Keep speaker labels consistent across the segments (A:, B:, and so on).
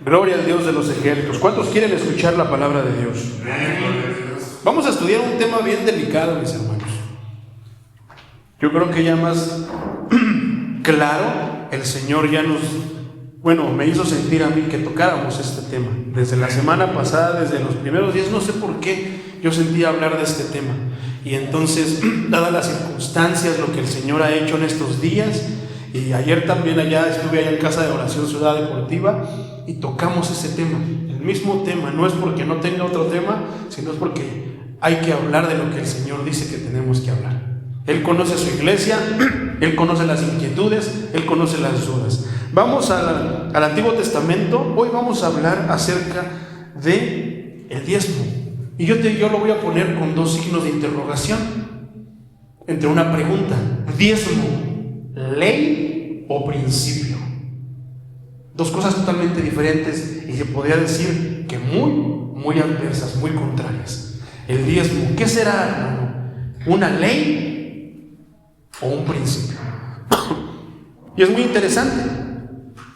A: Gloria al Dios de los ejércitos. ¿Cuántos quieren escuchar la palabra de Dios? Vamos a estudiar un tema bien delicado, mis hermanos. Yo creo que ya más claro, el Señor ya me hizo sentir a mí que tocáramos este tema. Desde la semana pasada, desde los primeros días, no sé por qué yo sentía hablar de este tema. Y entonces, dadas las circunstancias, lo que el Señor ha hecho en estos días, y ayer también estuve allá en Casa de Oración Ciudad Deportiva y tocamos ese tema, el mismo tema. No es porque no tenga otro tema, sino es porque hay que hablar de lo que el Señor dice que tenemos que hablar. Él conoce su iglesia, Él conoce las inquietudes, Él conoce las dudas. Vamos al Antiguo Testamento. Hoy vamos a hablar acerca de el diezmo. Y yo lo voy a poner con dos signos de interrogación entre una pregunta: ¿diezmo, ley o principio? Dos cosas totalmente diferentes y se podría decir que muy adversas, muy contrarias. El diezmo, ¿qué será, hermano? ¿Una ley o un principio? Y es muy interesante.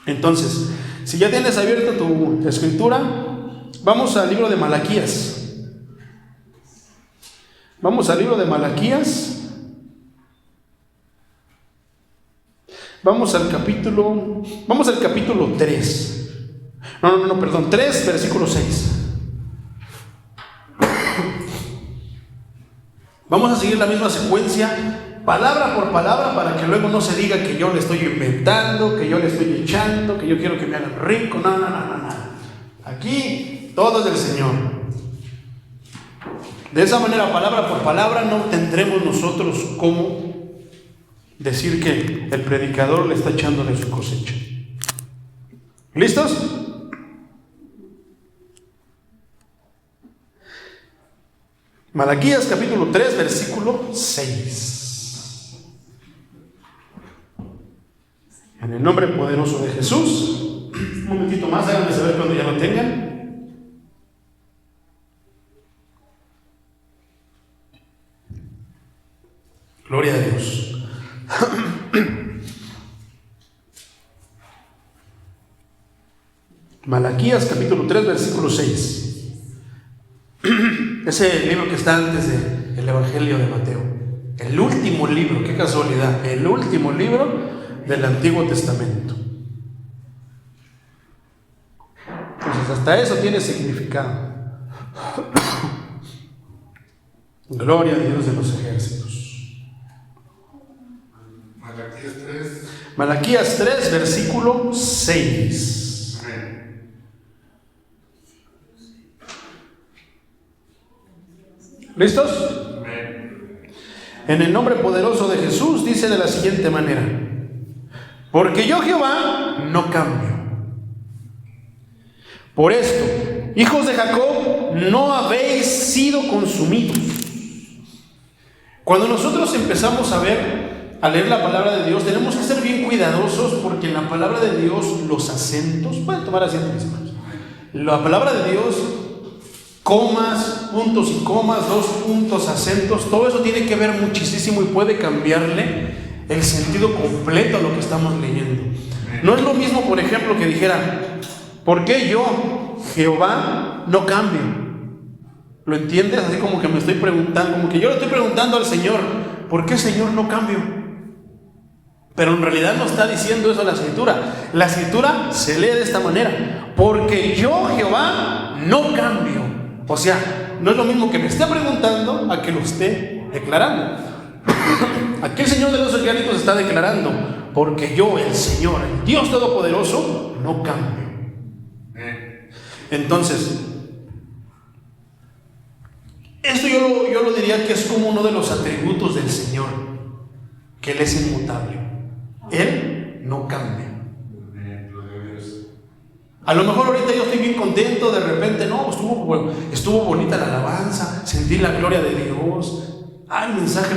A: Entonces, si ya tienes abierta tu escritura, vamos al libro de Malaquías. Vamos al libro de Malaquías. Vamos al capítulo 3. Perdón, 3, versículo 6. Vamos a seguir la misma secuencia, palabra por palabra, para que luego no se diga que yo le estoy inventando, que yo le estoy echando, que yo quiero que me hagan rico. No. Aquí todo es del Señor. De esa manera, palabra por palabra, no tendremos nosotros cómo decir que el predicador le está echando de su cosecha. ¿Listos? Malaquías capítulo 3, versículo 6. En el nombre poderoso de Jesús. Un momentito más, háganme saber cuando ya lo tengan. Gloria a Dios. Malaquías capítulo 3, versículo 6. Ese libro que está antes del Evangelio de Mateo. El último libro, qué casualidad, el último libro del Antiguo Testamento. Entonces, hasta eso tiene significado. Gloria a Dios de los ejércitos. Malaquías 3, versículo 6. ¿Listos? En el nombre poderoso de Jesús dice de la siguiente manera: porque yo, Jehová, no cambio. Por esto, hijos de Jacob, no habéis sido consumidos. Cuando nosotros empezamos a leer la palabra de Dios, tenemos que ser bien cuidadosos, porque en la palabra de Dios los acentos, pueden tomar asiento, mis hermanos. La palabra de Dios, comas, puntos y comas, dos puntos, acentos, todo eso tiene que ver muchísimo y puede cambiarle el sentido completo a lo que estamos leyendo. No es lo mismo, por ejemplo, que dijera: ¿por qué yo, Jehová, no cambio? ¿Lo entiendes? Así como que me estoy preguntando, como que yo le estoy preguntando al Señor: ¿por qué, Señor, no cambio? Pero en realidad no está diciendo eso la Escritura. La Escritura se lee de esta manera: porque yo, Jehová, no cambio. O sea, no es lo mismo que me esté preguntando a que lo esté declarando. Aquí el Señor de los ejércitos está declarando: porque yo, el Señor, el Dios Todopoderoso, no cambio. Entonces, esto yo lo diría que es como uno de los atributos del Señor, que Él es inmutable. Él no cambia. A lo mejor ahorita yo estoy bien contento, de repente estuvo bonita la alabanza, sentí la gloria de Dios. El mensaje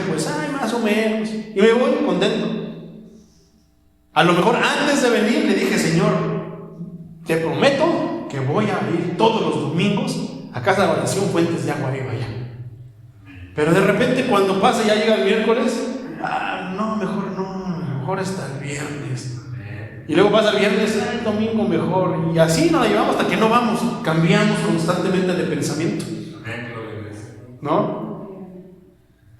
A: más o menos, y me voy contento. A lo mejor antes de venir le dije: Señor, te prometo que voy a ir todos los domingos a Casa de Oración Fuentes de Agua Viva allá. Pero de repente, cuando pasa, ya llega el miércoles, mejor hasta el viernes. Y luego pasa el viernes, el domingo mejor. Y así nos la llevamos hasta que no vamos. Cambiamos constantemente de pensamiento. ¿No?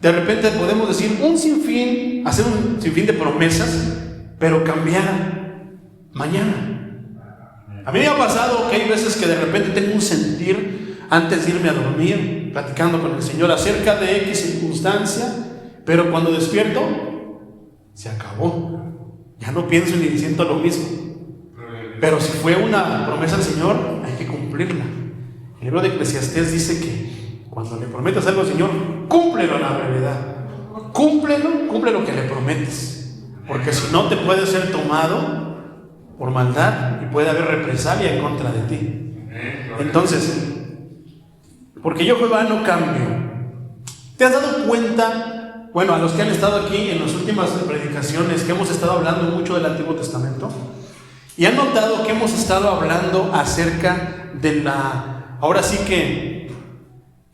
A: De repente podemos decir un sinfín, hacer un sinfín de promesas, pero cambiar mañana. A mí me ha pasado que hay veces que de repente tengo un sentir antes de irme a dormir, platicando con el Señor acerca de X circunstancia, pero cuando despierto, se acabó. Ya no pienso ni siento lo mismo. Pero si fue una promesa al Señor, hay que cumplirla. El libro de Eclesiastés dice que cuando le prometas algo al Señor, cúmplelo a la brevedad. Cumple lo que le prometes. Porque si no, te puede ser tomado por maldad y puede haber represalia en contra de ti. Entonces, porque yo Jehová no cambio. ¿Te has dado cuenta? Bueno, a los que han estado aquí en las últimas predicaciones, que hemos estado hablando mucho del Antiguo Testamento, y han notado que hemos estado hablando acerca de ahora sí que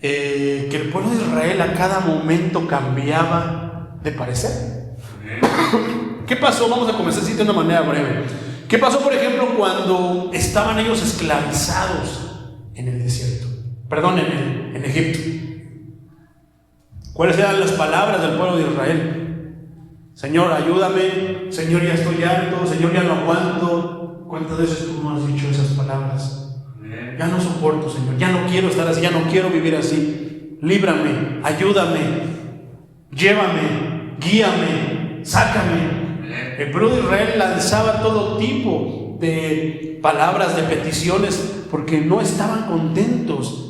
A: el pueblo de Israel a cada momento cambiaba de parecer. ¿Qué pasó? Vamos a comenzar así de una manera breve. ¿Qué pasó, por ejemplo, cuando estaban ellos esclavizados en el desierto? Perdón, en Egipto. ¿Cuáles eran las palabras del pueblo de Israel? Señor, ayúdame. Señor, ya estoy harto. Señor, ya no aguanto. ¿Cuántas veces tú no has dicho esas palabras? Ya no soporto, Señor. Ya no quiero estar así. Ya no quiero vivir así. Líbrame. Ayúdame. Llévame. Guíame. Sácame. El pueblo de Israel lanzaba todo tipo de palabras, de peticiones, porque no estaban contentos.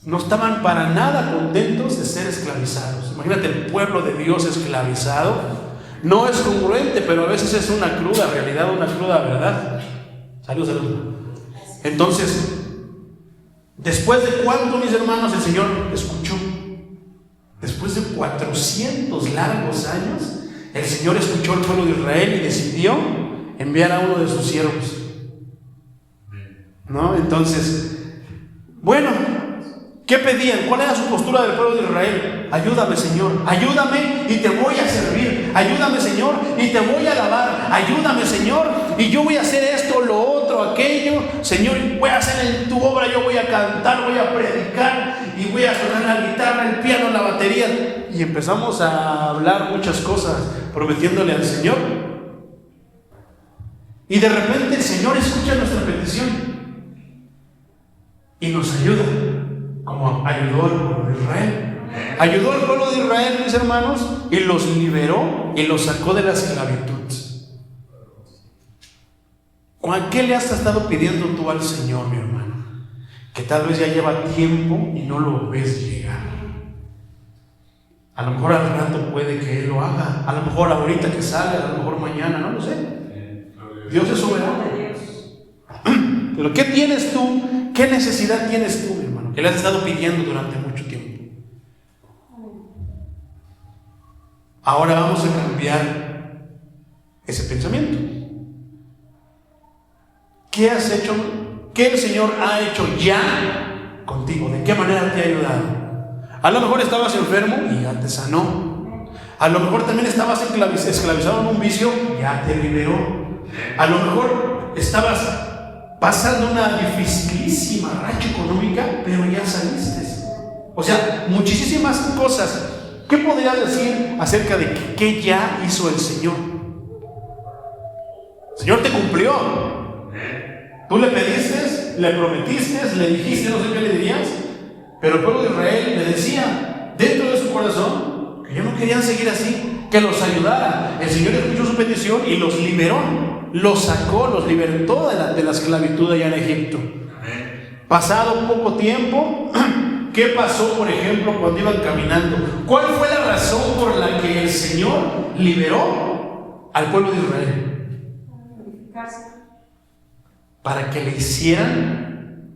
A: No estaban para nada contentos de ser esclavizados. Imagínate el pueblo de Dios esclavizado. No es congruente, pero a veces es una cruda realidad, una cruda verdad. Salud. Entonces, después de cuánto, mis hermanos, el Señor escuchó. Después de 400 largos años, el Señor escuchó al pueblo de Israel y decidió enviar a uno de sus siervos. ¿No? Entonces, bueno, ¿qué pedían? ¿Cuál era su postura del pueblo de Israel? Ayúdame, Señor, ayúdame y te voy a servir. Ayúdame, Señor, y te voy a alabar. Ayúdame, Señor, y yo voy a hacer esto, lo otro, aquello. Señor, voy a hacer en tu obra, yo voy a cantar, voy a predicar y voy a tocar la guitarra, el piano, la batería. Y empezamos a hablar muchas cosas, prometiéndole al Señor. Y de repente el Señor escucha nuestra petición y nos ayuda. Como ayudó al pueblo de Israel. Ayudó al pueblo de Israel, mis hermanos, y los liberó y los sacó de la esclavitud. ¿Qué le has estado pidiendo tú al Señor, mi hermano? Que tal vez ya lleva tiempo y no lo ves llegar. A lo mejor al rato puede que Él lo haga. A lo mejor ahorita que sale, a lo mejor mañana, no lo sé. Dios es soberano. Pero ¿qué tienes tú? ¿Qué necesidad tienes tú, mi hermano? Que le has estado pidiendo durante mucho tiempo. Ahora vamos a cambiar ese pensamiento. ¿Qué has hecho? ¿Qué el Señor ha hecho ya contigo? ¿De qué manera te ha ayudado? A lo mejor estabas enfermo y ya te sanó. A lo mejor también estabas esclavizado en un vicio, ya te liberó. A lo mejor estabas pasando una dificilísima racha económica, pero ya saliste. O sea, muchísimas cosas. ¿Qué podrías decir acerca de qué ya hizo el Señor? El Señor te cumplió. Tú le pediste, le prometiste, le dijiste, no sé qué le dirías, pero el pueblo de Israel le decía dentro de su corazón que ellos no querían seguir así, que los ayudara. El Señor escuchó su petición y los liberó. Los sacó, los libertó de la esclavitud allá en Egipto. Pasado poco tiempo, ¿qué pasó, por ejemplo, cuando iban caminando? ¿Cuál fue la razón por la que el Señor liberó al pueblo de Israel? Para que le hicieran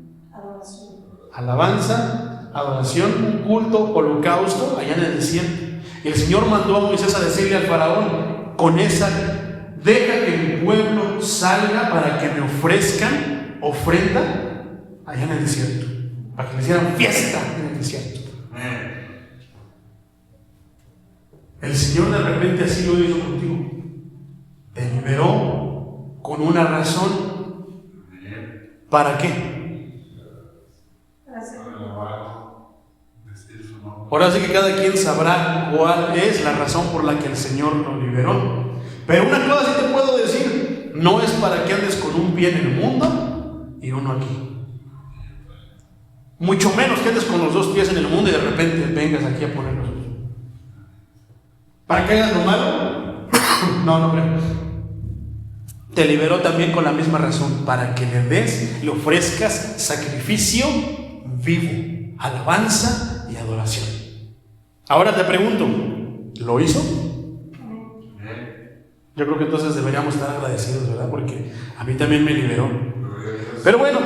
A: alabanza, adoración, un culto, holocausto allá en el desierto. Y el Señor mandó a Moisés a decirle al faraón, con esa, deja que mi pueblo salga para que me ofrezcan ofrenda allá en el desierto, para que le hicieran fiesta en el desierto. El Señor de repente así lo hizo contigo. Te liberó con una razón. ¿Para qué? Ahora sí que cada quien sabrá cuál es la razón por la que el Señor lo liberó. Pero una cosa sí te puedo decir, no es para que andes con un pie en el mundo y uno aquí. Mucho menos que andes con los dos pies en el mundo y de repente vengas aquí a ponerlos. ¿Para que hagas lo malo? No creo. Te liberó también con la misma razón, para que le des, le ofrezcas sacrificio vivo, alabanza y adoración. Ahora te pregunto, ¿lo hizo? Yo creo que entonces deberíamos estar agradecidos, ¿verdad? Porque a mí también me liberó. Pero bueno,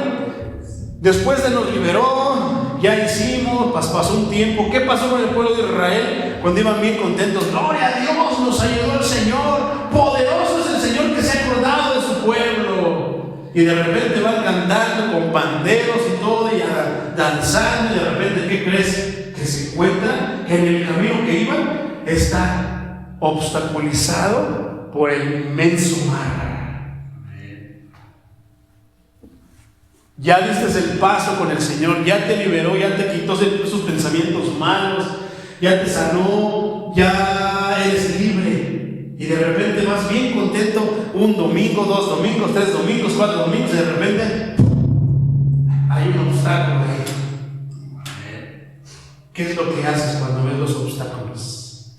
A: después de nos liberó, ya hicimos, pasó un tiempo. ¿Qué pasó con el pueblo de Israel cuando iban bien contentos? ¡Gloria a Dios! Nos ayudó el Señor. Poderoso es el Señor que se ha acordado de su pueblo. Y de repente van cantando con panderos y todo, y danzando, y de repente, ¿qué crees? Que se encuentran en el camino que iban, está obstaculizado por el inmenso mar. Ya diste el paso con el Señor, ya te liberó, ya te quitó esos pensamientos malos, ya te sanó, ya eres libre. Y de repente vas bien contento, un domingo, 2 domingos, 3 domingos, 4 domingos, y de repente hay un obstáculo ahí. ¿Qué es lo que haces cuando ves los obstáculos?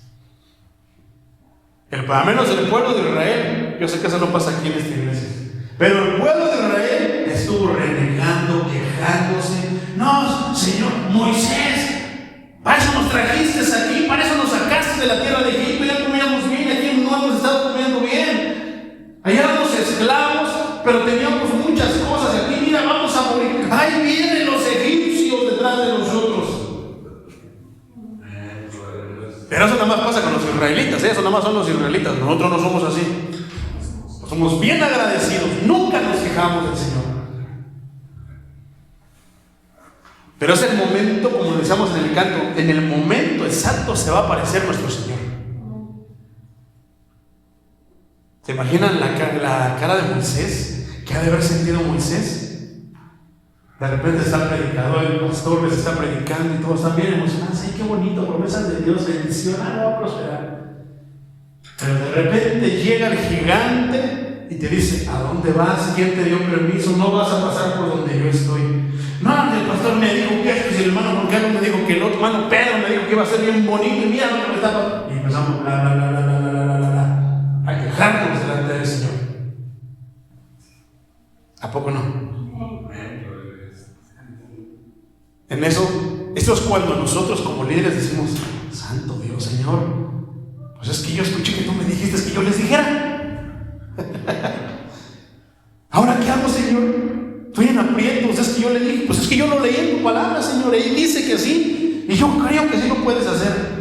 A: Al menos el pueblo de Israel, yo sé que eso no pasa aquí en esta iglesia, pero el pueblo de Israel estuvo renegando, quejándose. No, Señor, Moisés, para eso nos trajiste aquí, para eso nos sacaste de la tierra de Egipto, ya comíamos bien, aquí no hemos estado comiendo bien. Allá éramos esclavos, pero teníamos muchas cosas. Aquí, mira, vamos a morir. Ahí vienen los egipcios detrás de nosotros. Pero eso nada más pasa con los israelitas, eso nada más son los israelitas. Nosotros no somos así. Somos bien agradecidos, nunca nos quejamos del Señor. Pero es el momento, como decíamos en el canto, en el momento exacto se va a aparecer nuestro Señor. ¿Se imaginan la cara de Moisés? ¿Qué ha de haber sentido Moisés? De repente está el predicador, el pastor les está predicando y todos están bien emocionados. ¡Ay, qué bonito! Promesas de Dios, bendición, no va a prosperar. Pero de repente llega el gigante y te dice: ¿a dónde vas? ¿Quién te dio permiso? No vas a pasar por donde yo estoy. No, el pastor me dijo que esto, y el hermano Juan Carlos me dijo que el otro hermano Pedro me dijo que iba a ser bien bonito, y mira lo que me estaba. Y empezamos a quejarnos delante del Señor. ¿A poco no? En eso es cuando nosotros como líderes decimos: Santo Dios, Señor, pues es que yo escuché que tú me dijiste que yo les dijera. ¿Ahora qué hago, Señor? Estoy en aprietos, es que yo le dije, pues es que yo lo leí en tu palabra, Señor, y dice que sí, y yo creo que sí lo puedes hacer.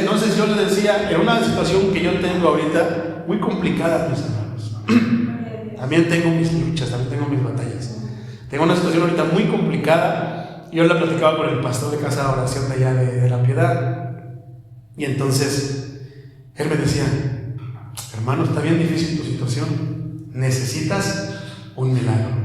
A: No sé si yo le decía, en una situación que yo tengo ahorita, muy complicada, mis hermanos. También tengo mis luchas, también tengo mis batallas. Tengo una situación ahorita muy complicada. Yo la platicaba con el pastor de Casa de Oración de allá de La Piedad. Y entonces él me decía: hermano, está bien difícil tu situación. Necesitas un milagro.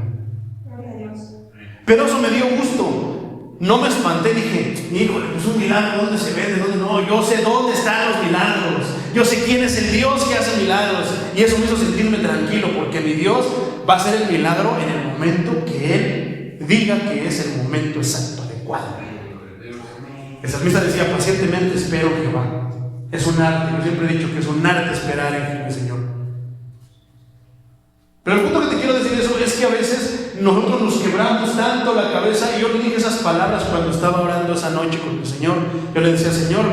A: Pero eso me dio gusto. No me espanté, dije: híjole, pues un milagro, ¿dónde se vende? ¿Dónde no? Yo sé dónde están los milagros. Yo sé quién es el Dios que hace milagros. Y eso me hizo sentirme tranquilo, porque mi Dios va a hacer el milagro en el momento que Él diga que es el momento exacto, adecuado. El salmista decía: pacientemente espero Jehová. Es un arte, yo siempre he dicho que es un arte esperar en el Señor. Pero el punto que te quiero decir eso es que a veces nosotros nos quebramos tanto la cabeza. Y yo le dije esas palabras cuando estaba orando esa noche con el Señor. Yo le decía: Señor,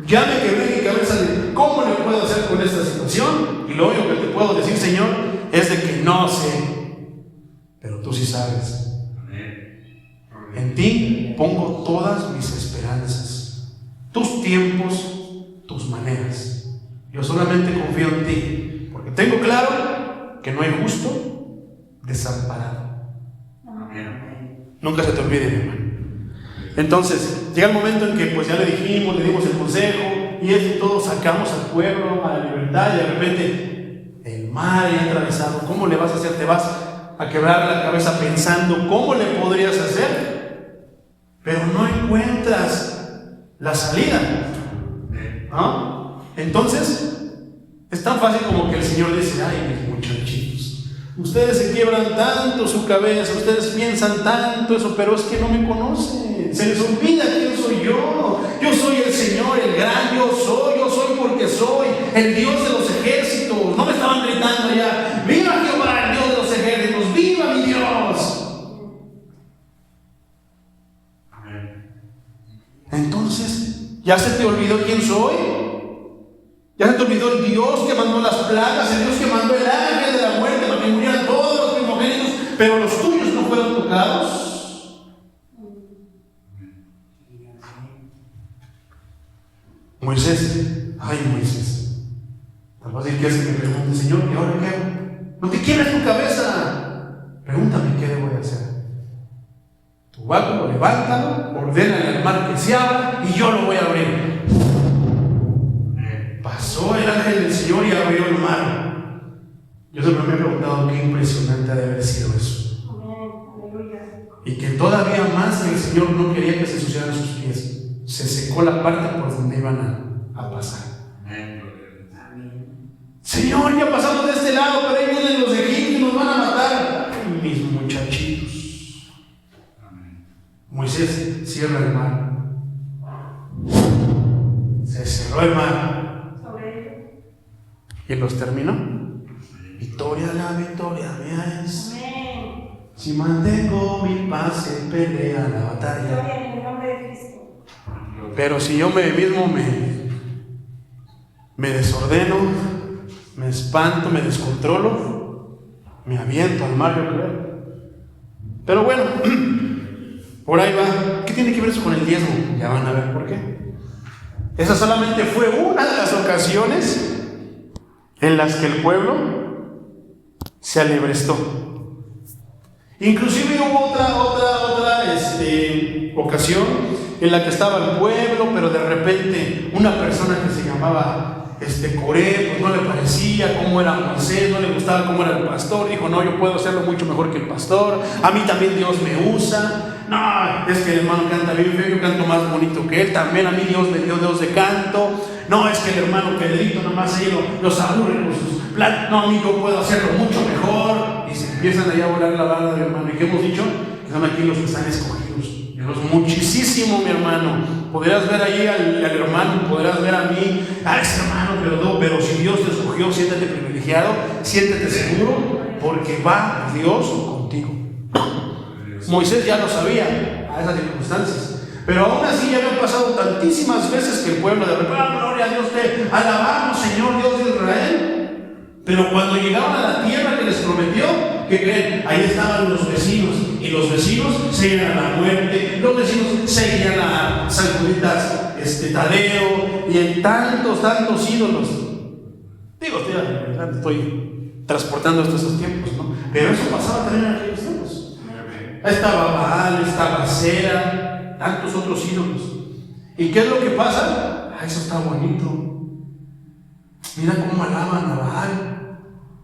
A: ya me quebré mi cabeza de cómo le puedo hacer con esta situación. Y lo único que te puedo decir, Señor, es de que no sé, pero tú sí sabes. En ti pongo todas mis esperanzas, tus tiempos, tus maneras. Yo solamente confío en ti, porque tengo claro que no hay justo desamparado. Nunca se te olvide, mi hermano. Entonces, llega el momento en que pues ya le dijimos, le dimos el consejo, y eso y todo, sacamos al pueblo a la libertad, y de repente el mar ya atravesado. ¿Cómo le vas a hacer? Te vas a quebrar la cabeza pensando cómo le podrías hacer, pero no encuentras la salida, ¿no? Entonces es tan fácil como que el Señor dice: ay, mis muchachitos, ustedes se quiebran tanto su cabeza, ustedes piensan tanto eso, pero es que no me conocen, se les olvida quién soy yo. Yo soy el Señor, el gran yo soy porque soy el Dios de los ejércitos. No me estaban gritando ya: viva Jehová, el Dios de los ejércitos, viva mi Dios. Entonces, ¿ya se te olvidó quién soy? ¿Ya se te olvidó el Dios que mandó las plagas, el Dios que mandó el ángel de la muerte para que murieran todos los primogénitos, pero los tuyos no fueron tocados? Moisés, ay Moisés, tal vez que me pregunte: Señor, ¿y ahora qué hago? No te quiebres tu cabeza, pregúntame qué debo de hacer. Tu báculo, levántalo, ordénale al mar que se abra y yo lo voy a abrir. Pasó el ángel del Señor y abrió el mar. Yo siempre me he preguntado qué impresionante ha de haber sido eso. Y que todavía más que el Señor no quería que se ensuciaran sus pies, se secó la parte por donde iban a pasar. Señor, ya pasamos de este lado, pero ahí vienen los egipcios y nos van a matar. Ay, mis muchachitos. Moisés cierra el mar. Se cerró el mar. ¿Y los terminó? Victoria, la victoria mía es. Si mantengo mi paz, se pelea la batalla. En el nombre de Cristo. Pero si yo mismo me desordeno, me espanto, me descontrolo, me aviento al mar, yo creo. Pero bueno, por ahí va. ¿Qué tiene que ver eso con el diezmo? Ya van a ver por qué. Esa solamente fue una de las ocasiones en las que el pueblo se alebrestó. Inclusive hubo otra ocasión en la que estaba el pueblo, pero de repente una persona que se llamaba Coré, pues no le parecía cómo era Moisés, no le gustaba cómo era el pastor, dijo: no, yo puedo hacerlo mucho mejor que el pastor, a mí también Dios me usa. No, es que el hermano canta bien feo, yo canto más bonito que él, también a mí Dios me dio Dios de canto. No, es que el hermano Pedrito nomás ellos los aburre con sus platos, no, a mí yo puedo hacerlo mucho mejor. Y se empiezan allá a volar la barra del hermano. ¿Y qué hemos dicho? Que son aquí los que están escogidos, y los muchísimo, mi hermano. Podrás ver ahí al hermano, podrás ver a mí: ese hermano, pero si Dios te escogió, siéntete privilegiado, siéntete seguro, porque va Dios contigo. Moisés ya lo sabía a esas circunstancias, pero aún así ya habían pasado tantísimas veces que el pueblo de repente: gloria a Dios, te alabamos, Señor Dios de Israel. Pero cuando llegaron a la tierra que les prometió, ¿qué creen? Ahí estaban los vecinos, y los vecinos se iban a la muerte, los vecinos seguían a San Juditas, Tadeo, y en tantos ídolos. Digo, estoy transportando esos tiempos, ¿no? Pero eso pasaba también en aquellos tiempos. Estaba Baal, estaba Cera, tantos otros ídolos. ¿Y qué es lo que pasa? Eso está bonito. Mira cómo alaban a Baal.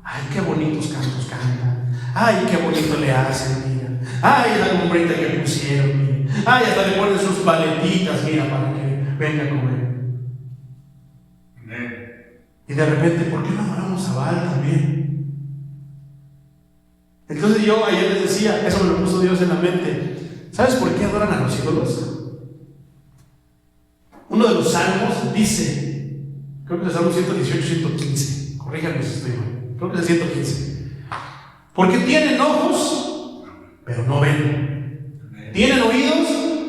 A: Ay, qué bonitos cantos cantan. Ay, qué bonito le hacen, mira. Ay, la alumbrita que pusieron, mira. Ay, hasta le ponen sus paletitas, mira, para que venga a comer. Y de repente, ¿por qué no adoramos a Baal también? Entonces yo ayer les decía, eso me lo puso Dios en la mente. ¿Sabes por qué adoran a los ídolos? Uno de los salmos dice, creo que es el Salmo 118, 115. Corríjanme si estoy mal. Creo que es el 115. Porque tienen ojos, pero no ven. Tienen oídos,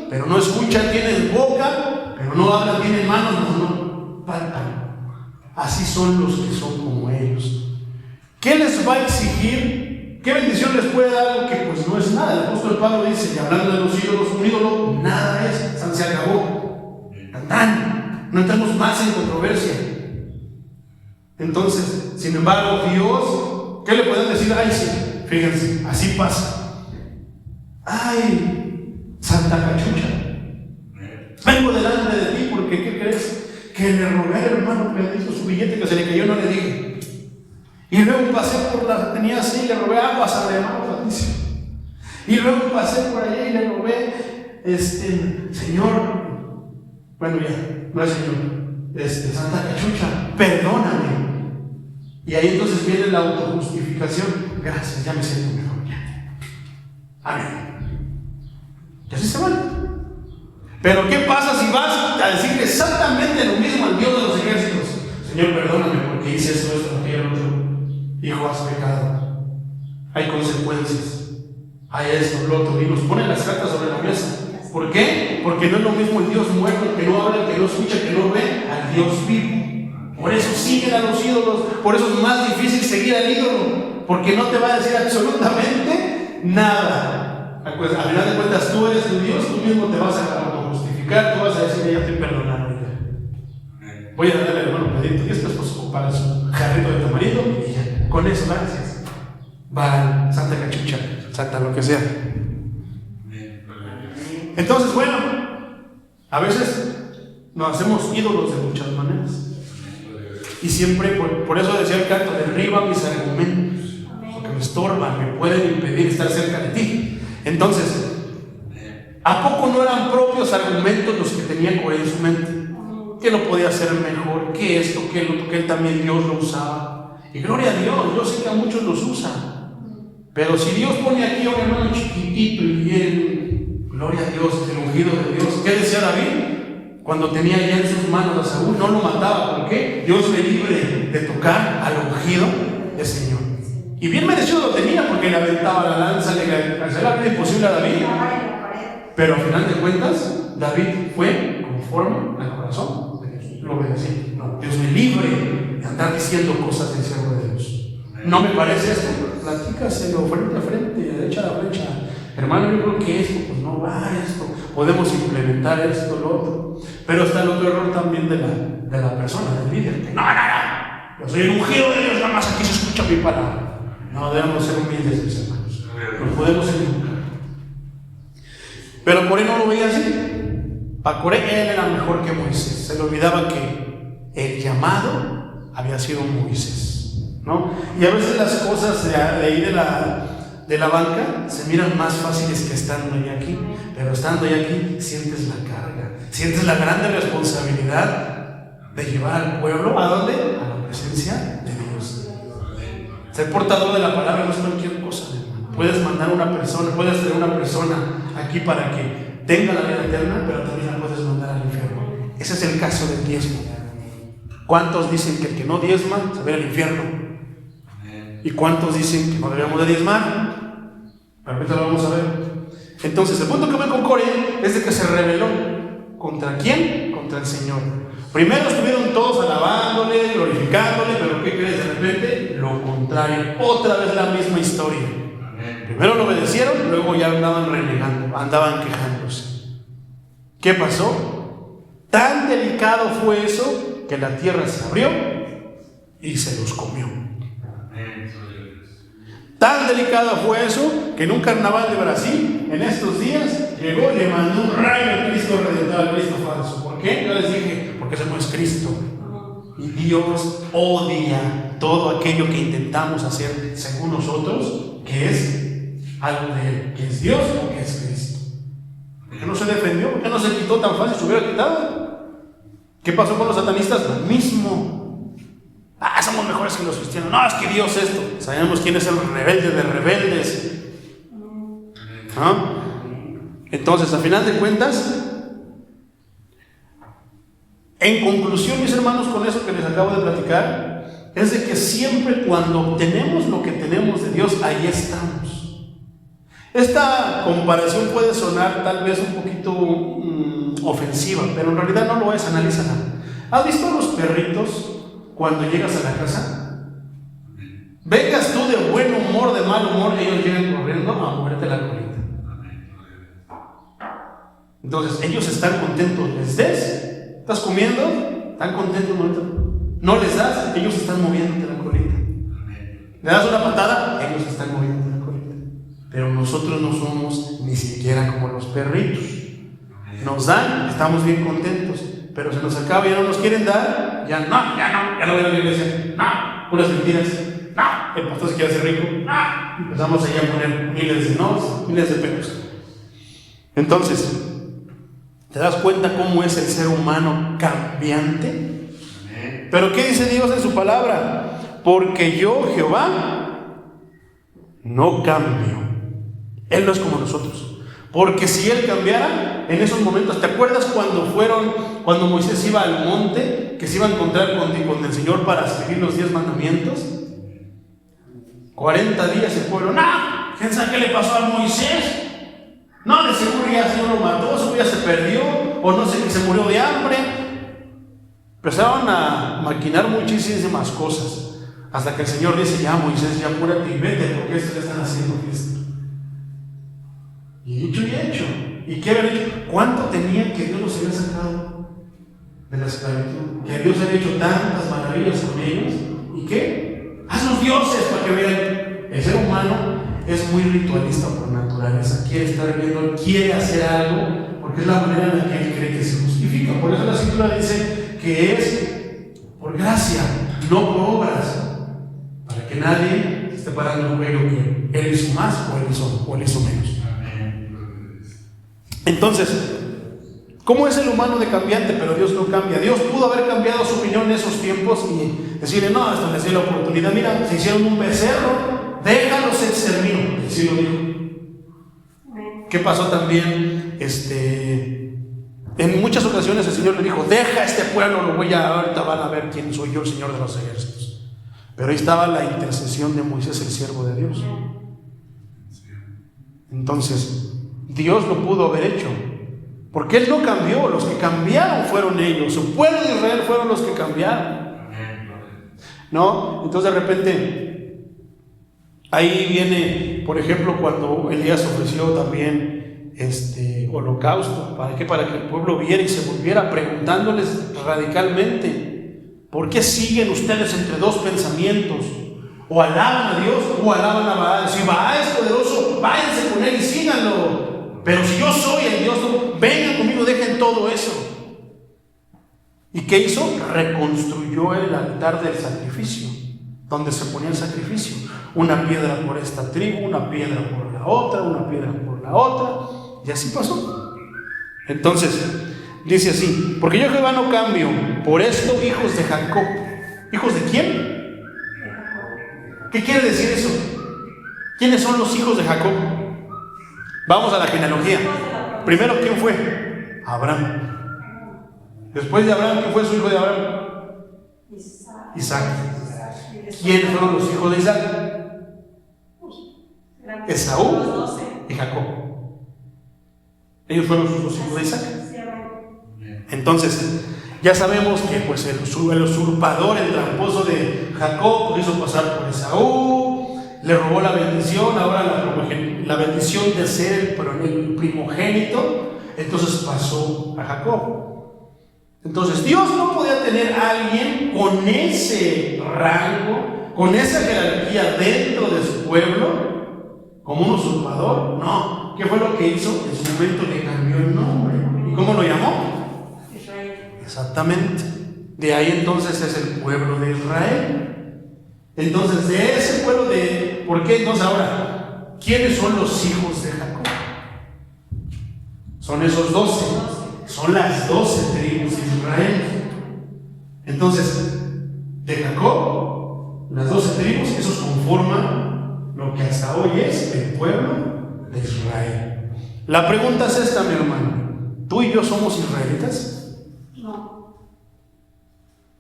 A: pero no escuchan. Tienen boca, pero no hablan. Tienen manos, pero no palpan. Así son los que son como ellos. ¿Qué les va a exigir? ¿Qué bendición les puede dar algo que pues no es nada? El apóstol Pablo dice que hablando de los ídolos, un ídolo nada es, se acabó. No entramos más en controversia. Entonces, sin embargo, Dios, ¿qué le pueden decir? Ay, sí, fíjense, así pasa. Ay, Santa Cachucha, vengo delante de ti porque, ¿qué crees? que le robé al hermano que le hizo su billete que se le cayó, no le dije. Y luego pasé por la, tenía así, le robé aguas al hermano Patricio. Y luego pasé por allá y le robé, Señor, bueno ya, no es Señor, Santa Cachucha, perdóname. Y ahí entonces viene la autojustificación. Gracias, ya me siento mejor. Amén. Y así se van. Pero ¿qué pasa si vas a decirle exactamente lo mismo al Dios de los ejércitos? Señor, perdóname porque hice esto, aquello, otro. Hijo, has pecado. Hay consecuencias. Hay esto, lo otro. Y nos ponen las cartas sobre la mesa. ¿Por qué? Porque no es lo mismo el Dios muerto, el que no habla, el que no escucha, el que no ve, al Dios vivo. Por eso siguen a los ídolos. Por eso es más difícil seguir al ídolo. Porque no te va a decir absolutamente nada. Pues, al final de cuentas, tú eres tu Dios, tú mismo te vas a autojustificar, tú vas a decir, ya estoy perdonado. Voy a darle al hermano Pedrito, y esto es para su jarrito de tamarindo, y ya, con eso, gracias. Va, Santa Cachucha, Santa lo que sea. Entonces, bueno, a veces nos hacemos ídolos de muchas maneras. Y siempre, por eso decía el canto, derriba mis argumentos, porque me estorban, me pueden impedir estar cerca de ti. Entonces, ¿a poco no eran propios argumentos los que tenía Coré en su mente? Que lo podía hacer mejor, que esto, que el otro, que él también Dios lo usaba. Y gloria a Dios, yo sé que a muchos los usa. Pero si Dios pone aquí a un hermano chiquitito y bien, gloria a Dios, el ungido de Dios. ¿Qué decía David? Cuando tenía ya en sus manos a Saúl, no lo mataba. ¿Por qué? Dios me libre de tocar al ungido del Señor. Y bien merecido lo tenía porque le aventaba la lanza, le hacía la vida imposible a David. Pero al final de cuentas, David fue conforme al corazón de Dios. Lo obedeció. No, Dios me libre de andar diciendo cosas del siervo de Dios. No me parece esto. Platícaselo frente a frente, derecha a la flecha. Hermano, yo creo que esto, pues no va esto. Podemos implementar esto, lo otro. Pero está el otro error también de la persona, del líder. Que no. Yo soy el ungido de Dios, nada más aquí se escucha mi palabra. No debemos ser humildes, mis hermanos. Nos podemos equivocar. Pero Coré no lo veía así. Para Coré él era mejor que Moisés. Se le olvidaba que el llamado había sido Moisés, ¿no? Y a veces las cosas de ahí de la banca se miran más fáciles que estando ya aquí. Pero estando ya aquí sientes la carga, sientes la grande responsabilidad de llevar al pueblo ¿a dónde? A la presencia de Dios. Ser portador de la palabra no es cualquier cosa, hermano. Puedes mandar una persona, puedes tener una persona aquí para que tenga la vida eterna, pero también la puedes mandar al infierno. Ese es el caso del diezmo. ¿Cuántos dicen que el que no diezma se va al infierno? ¿Y cuántos dicen que no debemos de diezmar? Ahorita lo vamos a ver. Entonces, el punto que ve con Coré es de que se rebeló. ¿Contra quién? Contra el Señor. Primero estuvieron todos alabándole, glorificándole, pero ¿qué crees? De repente, lo contrario. Otra vez la misma historia. Primero lo obedecieron, luego ya andaban renegando, andaban quejándose. ¿Qué pasó? Tan delicado fue eso que la tierra se abrió y se los comió. Tan delicado fue eso que en un carnaval de Brasil, en estos días, llegó y le mandó un rayo al Cristo redentor, al Cristo falso. ¿Por qué? Yo les dije, porque ese no es Cristo. Y Dios odia todo aquello que intentamos hacer según nosotros, que es algo de Él, que es Dios o que es Cristo. ¿Por qué no se defendió? ¿Por qué no se quitó tan fácil? ¿Se hubiera quitado? ¿Qué pasó con los satanistas? Lo mismo. Somos mejores que los cristianos. No, es que Dios esto. Sabemos quién es el rebelde de rebeldes. ¿Ah? Entonces, a final de cuentas, en conclusión, mis hermanos, con eso que les acabo de platicar, es de que siempre cuando obtenemos lo que tenemos de Dios, ahí estamos. Esta comparación puede sonar tal vez un poquito ofensiva, pero en realidad no lo es, analízala. ¿Has visto a los perritos cuando llegas a la casa? Vengas tú de buen humor, de mal humor, ellos llegan corriendo a moverte la colita. Entonces, ellos están contentos. ¿Les des? ¿Estás comiendo? ¿Están contentos? No les das, ellos están moviéndote la colita. ¿Le das una patada? Ellos están moviéndote la colita. Pero nosotros no somos ni siquiera como los perritos. Nos dan, estamos bien contentos. pero se nos acaba, ya no nos quieren dar, ya no voy a la iglesia, no, puras mentiras, no, el pastor se quiere hacer rico, no, empezamos ahí a poner miles de nos, miles de peros. Entonces, ¿te das cuenta cómo es el ser humano cambiante? Pero ¿qué dice Dios en su palabra? Porque yo, Jehová, no cambio. Él no es como nosotros. Porque si Él cambiara, en esos momentos, ¿te acuerdas cuando Moisés iba al monte, que se iba a encontrar con el Señor para escribir los 10 mandamientos? 40 días el pueblo, ¿quién sabe qué le pasó a Moisés? No, de seguro ya el Señor lo mató, seguro ya se perdió, o no sé, que se murió de hambre. Empezaron a maquinar muchísimas cosas, hasta que el Señor dice, ya Moisés, ya apúrate y vete, porque esto le están haciendo esto. Y dicho y hecho. ¿Y qué habían hecho? ¿Cuánto tenían que Dios los había sacado de la esclavitud? Que Dios había hecho tantas maravillas con ellos. ¿Y qué? Haz los dioses para que vean. El ser humano es muy ritualista por naturaleza. Quiere estar viendo, quiere hacer algo, porque es la manera en la que él cree que se justifica. Por eso la Escritura dice que es por gracia, no por obras, para que nadie esté parando el cuello que él hizo más o él hizo menos. Entonces, ¿cómo es el humano de cambiante? Pero Dios no cambia. Dios pudo haber cambiado su opinión en esos tiempos y decirle, no, esto les dio la oportunidad. Mira, se hicieron un becerro, déjalos extermino. Y sí lo dijo. ¿Qué pasó también? En muchas ocasiones el Señor le dijo, deja este pueblo, ahorita van a ver quién soy yo, el Señor de los ejércitos. Pero ahí estaba la intercesión de Moisés, el siervo de Dios. Entonces, Dios lo pudo haber hecho, porque Él no cambió. Los que cambiaron fueron ellos. Su pueblo de Israel fueron los que cambiaron, ¿no? Entonces de repente ahí viene, por ejemplo, cuando Elías ofreció también holocausto. ¿Para qué? Para que el pueblo viera y se volviera, preguntándoles radicalmente, ¿por qué siguen ustedes entre dos pensamientos? O alaban a Dios o alaban a Baal. Si Baal es poderoso, váyanse con él y síganlo. Pero si yo soy el Dios, vengan conmigo, dejen todo eso. ¿Y qué hizo? Reconstruyó el altar del sacrificio, donde se ponía el sacrificio. Una piedra por esta tribu, una piedra por la otra, una piedra por la otra. Y así pasó. Entonces, dice así, porque yo Jehová no cambio. Por esto, hijos de Jacob. ¿Hijos de quién? ¿Qué quiere decir eso? ¿Quiénes son los hijos de Jacob? Vamos a la genealogía. Primero, ¿quién fue? Abraham. Después de Abraham, ¿quién fue su hijo de Abraham? Isaac. ¿Quiénes fueron los hijos de Isaac? Esaú y Jacob. Ellos fueron sus dos hijos de Isaac. Entonces, ya sabemos que pues el usurpador, el tramposo de Jacob, lo hizo pasar por Esaú. Le robó la bendición, ahora la bendición de ser el primogénito, entonces pasó a Jacob. Entonces Dios no podía tener a alguien con ese rango, con esa jerarquía dentro de su pueblo, como un usurpador. No. ¿Qué fue lo que hizo? En su momento le cambió el nombre. ¿Y cómo lo llamó? Israel. Exactamente. De ahí entonces es el pueblo de Israel. Entonces, de ese pueblo ¿por qué entonces ahora? ¿Quiénes son los hijos de Jacob? Son esos 12. Son las 12 tribus de Israel. Entonces, de Jacob, las 12 tribus, esos conforman lo que hasta hoy es el pueblo de Israel. La pregunta es esta, mi hermano. ¿Tú y yo somos israelitas?
B: No.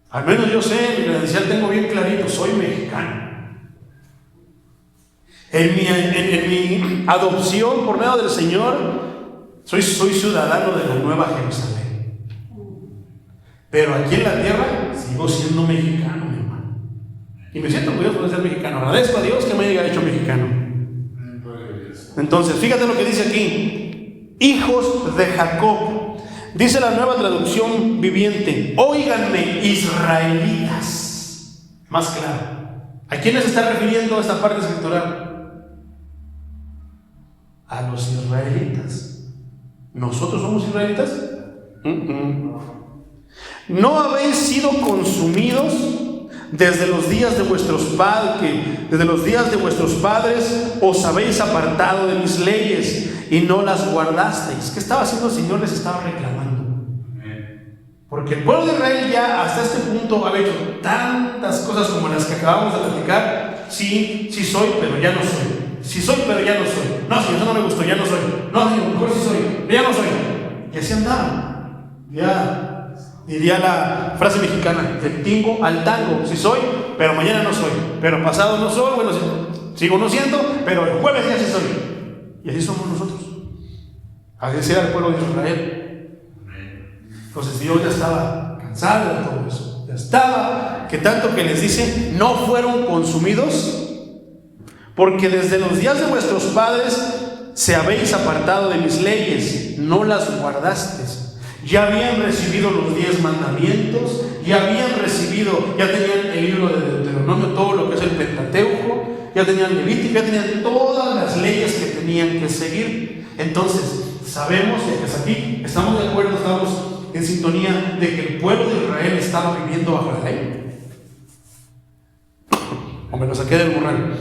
A: Al menos yo sé, mi credencial tengo bien clarito, soy mexicano. En mi adopción por medio del Señor, soy ciudadano de la Nueva Jerusalén. Pero aquí en la tierra sigo siendo mexicano, mi hermano. Y me siento orgulloso de ser mexicano. Agradezco a Dios que me haya hecho mexicano. Entonces, fíjate lo que dice aquí: hijos de Jacob. Dice la Nueva Traducción Viviente: óiganme, israelitas. Más claro. ¿A quiénes se está refiriendo esta parte escritural? A los israelitas. ¿Nosotros somos israelitas? ¿No habéis sido consumidos desde los días de vuestros padres os habéis apartado de mis leyes y no las guardasteis? ¿Qué estaba haciendo el Señor? Les estaba reclamando. Porque el pueblo de Israel ya hasta este punto había hecho tantas cosas como las que acabamos de platicar. Sí soy, pero ya no soy. Sí soy, pero ya no soy. No, Señor, eso no me gustó, ya no soy. No, Señor, mejor sí soy, pero ya no soy. Y así andaban. Ya diría la frase mexicana, del tingo al tango. Sí soy, pero mañana no soy. Pero pasado no soy, bueno, sigo no siendo, pero el jueves ya sí soy. Y así somos nosotros. Así era el pueblo de Israel. Entonces Dios ya estaba cansado de todo eso. Ya estaba, que tanto que les dice, no fueron consumidos, porque desde los días de vuestros padres se habéis apartado de mis leyes, no las guardasteis. Ya habían recibido los 10 mandamientos, ya tenían el libro de Deuteronomio, todo lo que es el Pentateuco, ya tenían Levítico, ya tenían todas las leyes que tenían que seguir. Entonces, sabemos que hasta aquí estamos de acuerdo, estamos en sintonía de que el pueblo de Israel estaba viviendo bajo la ley. O me lo saqué del morral.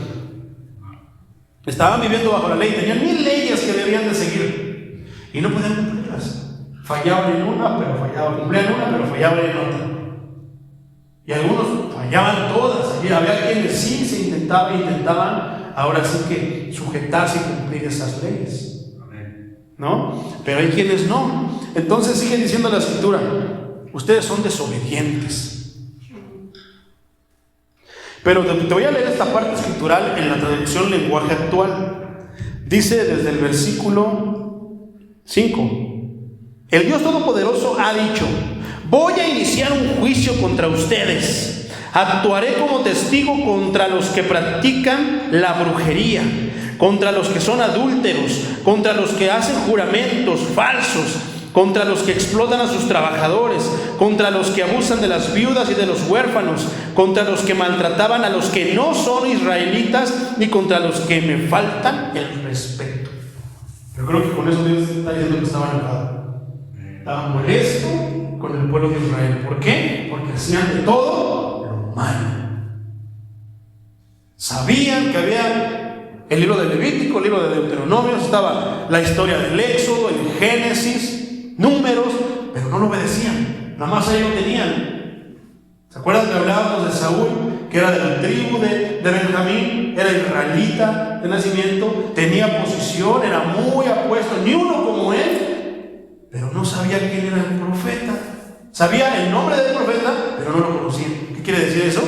A: Estaban viviendo bajo la ley, tenían 1000 leyes que debían de seguir y no podían cumplirlas. Fallaban en una, pero cumplían una, pero fallaban en otra. Y algunos fallaban todas. Y había quienes sí se intentaban, ahora sí que sujetarse y cumplir esas leyes, ¿no? Pero hay quienes no. Entonces sigue diciendo la Escritura: ustedes son desobedientes. Pero te voy a leer esta parte escritural en la traducción lenguaje actual. Dice desde el versículo 5: el Dios Todopoderoso ha dicho: voy a iniciar un juicio contra ustedes. Actuaré como testigo contra los que practican la brujería, contra los que son adúlteros, contra los que hacen juramentos falsos, contra los que explotan a sus trabajadores, contra los que abusan de las viudas y de los huérfanos, contra los que maltrataban a los que no son israelitas y contra los que me faltan el respeto. Yo creo que con eso Dios está diciendo que estaba enojado. Estaba molesto con el pueblo de Israel. ¿Por qué? Porque hacían de todo lo malo. Sabían que había el libro de Levítico, el libro de Deuteronomio, estaba la historia del Éxodo, el Génesis, Números, pero no lo obedecían. Nada más ellos tenían. ¿Se acuerdan que hablábamos de Saúl, que era de la tribu de Benjamín, era israelita de nacimiento, tenía posición, era muy apuesto, ni uno como él, pero no sabía quién era el profeta? Sabía el nombre del profeta, pero no lo conocía. ¿Qué quiere decir eso?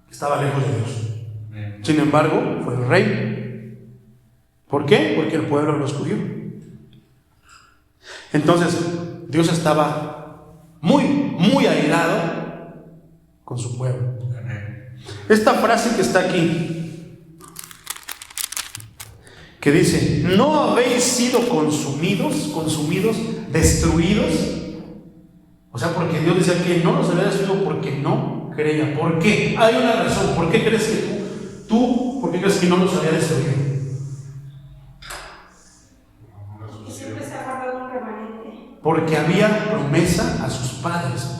A: Estaba lejos de Dios. Sin embargo, fue el rey. ¿Por qué? Porque el pueblo lo escogió. Entonces, Dios estaba muy airado con su pueblo. Esta frase que está aquí, que dice: no habéis sido consumidos, destruidos. O sea, porque Dios decía que no los había destruido porque no creía. ¿Por qué? Hay una razón. ¿Por qué crees que tú por qué crees que no los había destruido? Porque había promesa a sus padres.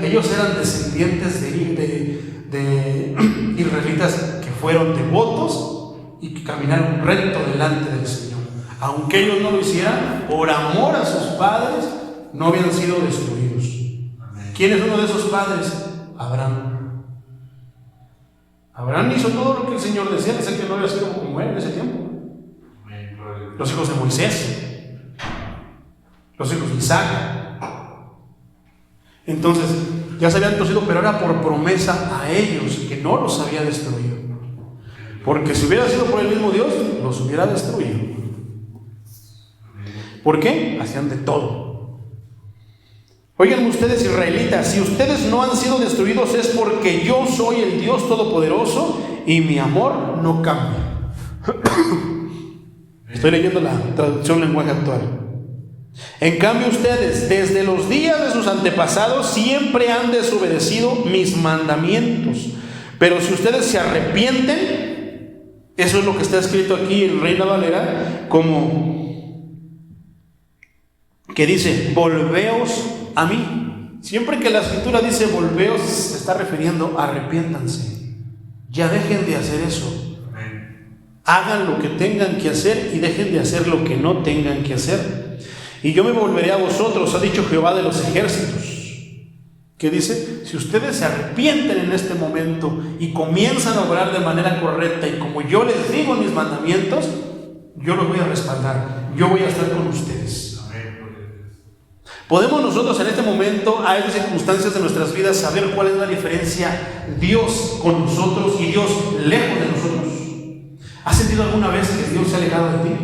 A: Ellos eran descendientes de israelitas que fueron devotos y que caminaron recto delante del Señor. Aunque ellos no lo hicieran, por amor a sus padres, no habían sido destruidos. ¿Quién es uno de esos padres? Abraham. Abraham hizo todo lo que el Señor decía. Decía que no había sido como él en ese tiempo. Los hijos de Moisés, los hijos de Isaac. Entonces, ya se habían destruido, pero era por promesa a ellos, que no los había destruido. Porque si hubiera sido por el mismo Dios, los hubiera destruido. ¿Por qué? Hacían de todo. Oigan ustedes, israelitas, si ustedes no han sido destruidos es porque yo soy el Dios Todopoderoso y mi amor no cambia. Estoy leyendo la traducción lenguaje actual. En cambio ustedes, desde los días de sus antepasados, siempre han desobedecido mis mandamientos. Pero si ustedes se arrepienten, eso es lo que está escrito aquí en Reina Valera, como que dice: volveos a mí. Siempre que la Escritura dice volveos, se está refiriendo a arrepiéntanse. Ya dejen de hacer eso. Hagan lo que tengan que hacer y dejen de hacer lo que no tengan que hacer. Y yo me volveré a vosotros, ha dicho Jehová de los ejércitos. ¿Qué dice? Si ustedes se arrepienten en este momento y comienzan a obrar de manera correcta y como yo les digo en mis mandamientos, yo los voy a respaldar. Yo voy a estar con ustedes. Podemos nosotros en este momento, a estas circunstancias de nuestras vidas, saber cuál es la diferencia Dios con nosotros y Dios lejos de nosotros. ¿Has sentido alguna vez que Dios se ha alejado de ti?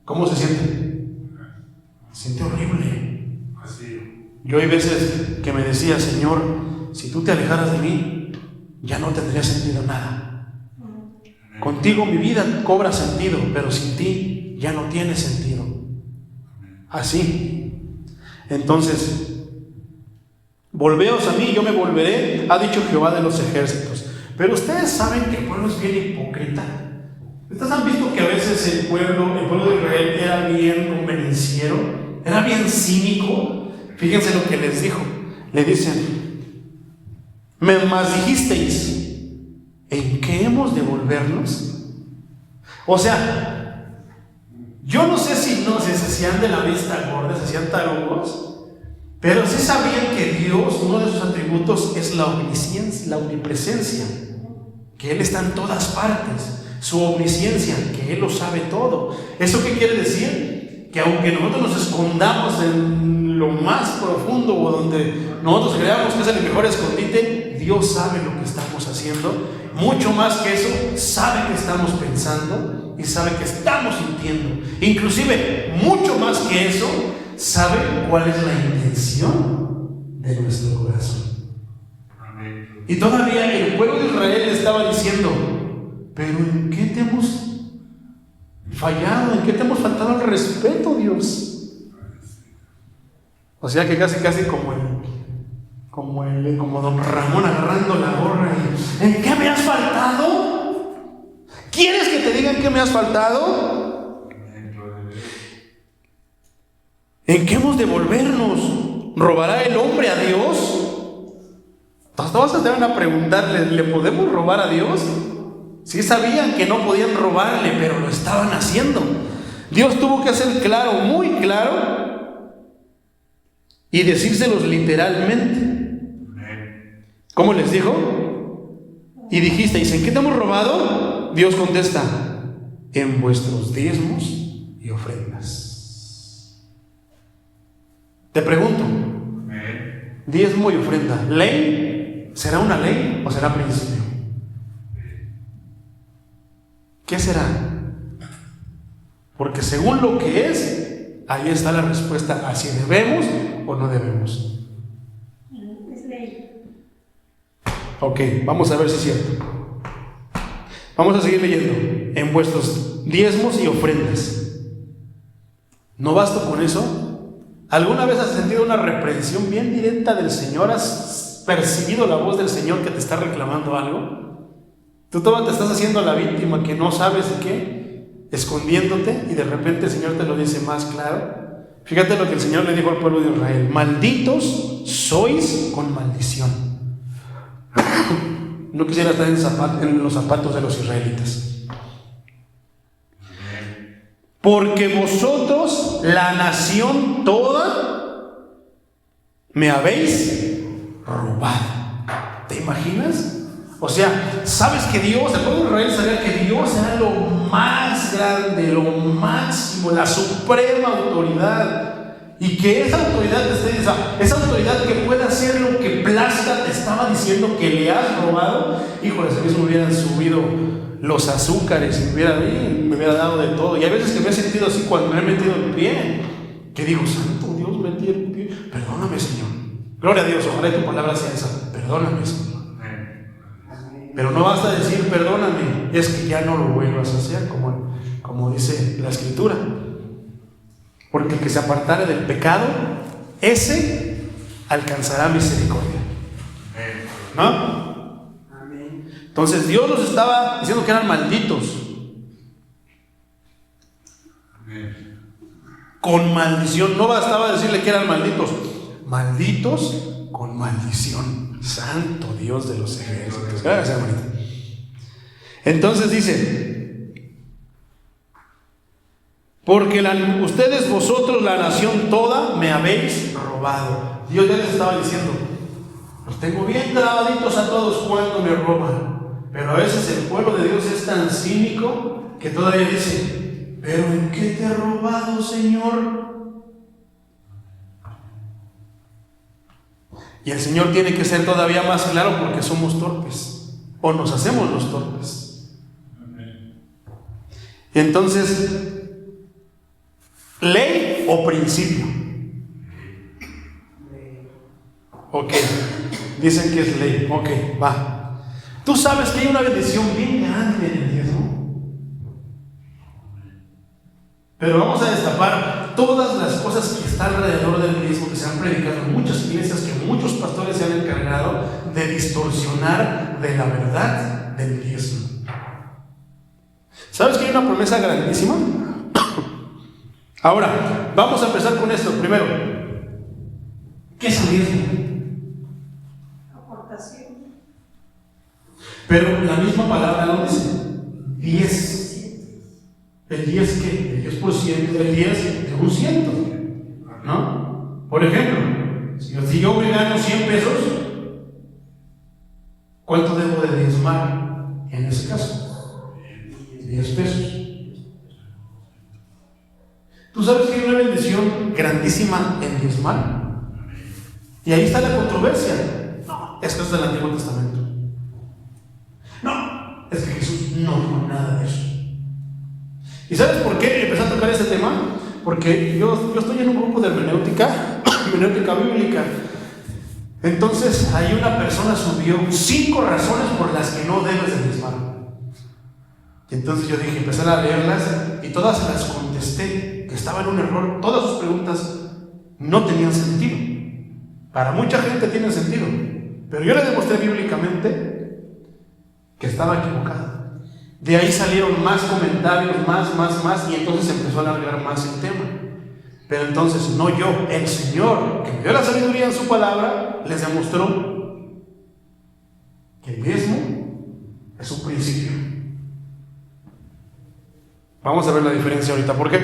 A: ¿Cómo se siente? Se siente horrible. Yo hay veces que me decía, Señor, si tú te alejaras de mí, ya no tendría sentido nada. Contigo mi vida cobra sentido, pero sin ti ya no tiene sentido. Así. Entonces, volveos a mí, yo me volveré, ha dicho Jehová de los ejércitos. Pero ustedes saben que el pueblo es bien hipócrita. ¿Ustedes han visto que a veces el pueblo de Israel era bien convenenciero? Era bien cínico. Fíjense lo que les dijo. Le dicen, mas dijisteis, ¿en qué hemos de volvernos? O sea, yo no sé si se hacían de la vista gorda, se hacían tarugos, pero sí sabían que Dios, uno de sus atributos es la omnipresencia, que Él está en todas partes, su omnisciencia, que Él lo sabe todo. ¿Eso qué quiere decir? Que aunque nosotros nos escondamos en lo más profundo o donde nosotros creamos que es el mejor escondite, Dios sabe lo que estamos haciendo, mucho más que eso, sabe que estamos pensando y sabe que estamos sintiendo, inclusive mucho más que eso, sabe cuál es la intención de nuestro corazón. Y todavía el pueblo de Israel estaba diciendo, pero ¿en qué te hemos fallado? ¿En qué te hemos faltado al respeto, Dios? O sea que casi como don Ramón agarrando la gorra y, ¿en qué me has faltado? ¿Quieres que te digan qué me has faltado? ¿En qué hemos de volvernos? ¿Robará el hombre a Dios? Todos se deben a preguntarle, ¿le podemos robar a Dios? Sí sabían que no podían robarle, pero lo estaban haciendo. Dios tuvo que hacer claro, muy claro, y decírselos literalmente. ¿Cómo les dijo? Y dijisteis, ¿en qué te hemos robado? Dios contesta, en vuestros diezmos y ofrendas. Te pregunto, diezmo y ofrenda, ¿ley? ¿Será una ley o será principio? ¿Qué será? Porque según lo que es, ahí está la respuesta a si debemos o no debemos.
B: Es ley.
A: Ok, vamos a ver si es cierto. Vamos a seguir leyendo. En vuestros diezmos y ofrendas. ¿No basta con eso? ¿Alguna vez has sentido una reprensión bien directa del Señor? ¿Has percibido la voz del Señor que te está reclamando algo? Tú todavía te estás haciendo la víctima que no sabes de qué, escondiéndote, y de repente el Señor te lo dice más claro. Fíjate lo que el Señor le dijo al pueblo de Israel: malditos sois con maldición. No quisiera estar en los zapatos de los israelitas. Porque vosotros, la nación toda, me habéis robado. ¿Te imaginas? O sea, sabes que Dios, el pueblo de Israel sabía que Dios era lo más grande, lo máximo, la suprema autoridad. Y que esa autoridad, esa autoridad que puede hacer lo que plazca, te estaba diciendo que le has robado. Híjole, si me hubieran subido los azúcares y me hubiera dado de todo. Y hay veces que me he sentido así cuando me he metido el pie, que digo, santo Dios, metí el pie, perdóname, Señor. Gloria a Dios, ojalá tu palabra sea esa, perdóname, Señor. Pero no basta decir perdóname, es que ya no lo vuelvas a hacer, como dice la Escritura. Porque el que se apartare del pecado, ese alcanzará misericordia. ¿No? Entonces Dios los estaba diciendo que eran malditos. con maldición. No bastaba decirle que eran malditos. Malditos con maldición. Santo Dios de los ejércitos. Gracias, hermanita. Entonces dice: porque ustedes, vosotros, la nación toda, me habéis robado. Dios ya les estaba diciendo: los tengo bien grabaditos a todos cuando me roban. Pero a veces el pueblo de Dios es tan cínico que todavía dice: ¿pero en qué te he robado, Señor? Y el Señor tiene que ser todavía más claro, porque somos torpes, o nos hacemos los torpes. Y entonces, ¿ley o principio? Ok, dicen que es ley. Ok, va. Tú sabes que hay una bendición bien grande en el diezmo. Pero vamos a destapar todas las cosas que están alrededor del diezmo, que se han predicado en muchas iglesias, que muchos pastores se han encargado de distorsionar de la verdad del diezmo. ¿Sabes que hay una promesa grandísima? Ahora, vamos a empezar con esto. Primero, ¿qué es el diezmo?
B: Aportación.
A: Pero la misma palabra lo dice: 10. ¿El 10 qué? El 10%, el 10 de un ciento, ¿no? Por ejemplo, si yo me gano 100 pesos, ¿cuánto debo de diezmar en ese caso? 10 pesos. ¿Tú sabes que hay una bendición grandísima en diezmar? Y ahí está la controversia. No, esto es del Antiguo Testamento. No, es que Jesús no dijo nada de eso. ¿Y sabes por qué empecé a tocar ese tema? Porque yo estoy en un grupo de hermenéutica bíblica. Entonces, ahí una persona subió 5 razones por las que no debes de diezmar. Y entonces yo dije, empecé a leerlas y todas las contesté, que estaba en un error. Todas sus preguntas no tenían sentido. Para mucha gente tienen sentido, pero yo le demostré bíblicamente que estaba equivocado. De ahí salieron más comentarios, más, y entonces empezó a alargar más el tema. Pero entonces, no yo, el Señor, que me dio la sabiduría en su palabra, les demostró que el diezmo es un principio. Vamos a ver la diferencia ahorita. ¿Por qué?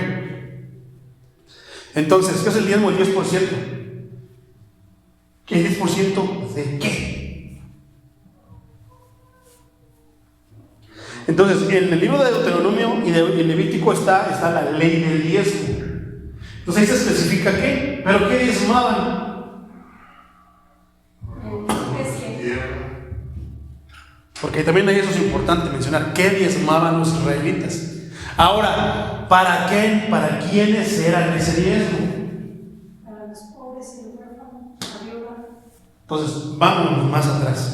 A: Entonces, ¿qué es el diezmo? El 10%. ¿Qué es 10% de qué? Entonces, en el libro de Deuteronomio y de Levítico está la ley del diezmo. Entonces ahí se especifica qué. ¿Pero qué diezmaban? Porque también ahí eso es importante mencionar. ¿Qué diezmaban los israelitas? Ahora, ¿para qué? ¿Para quiénes era ese diezmo?
B: Para los pobres y huérfanos, la viuda.
A: Entonces, vámonos más atrás.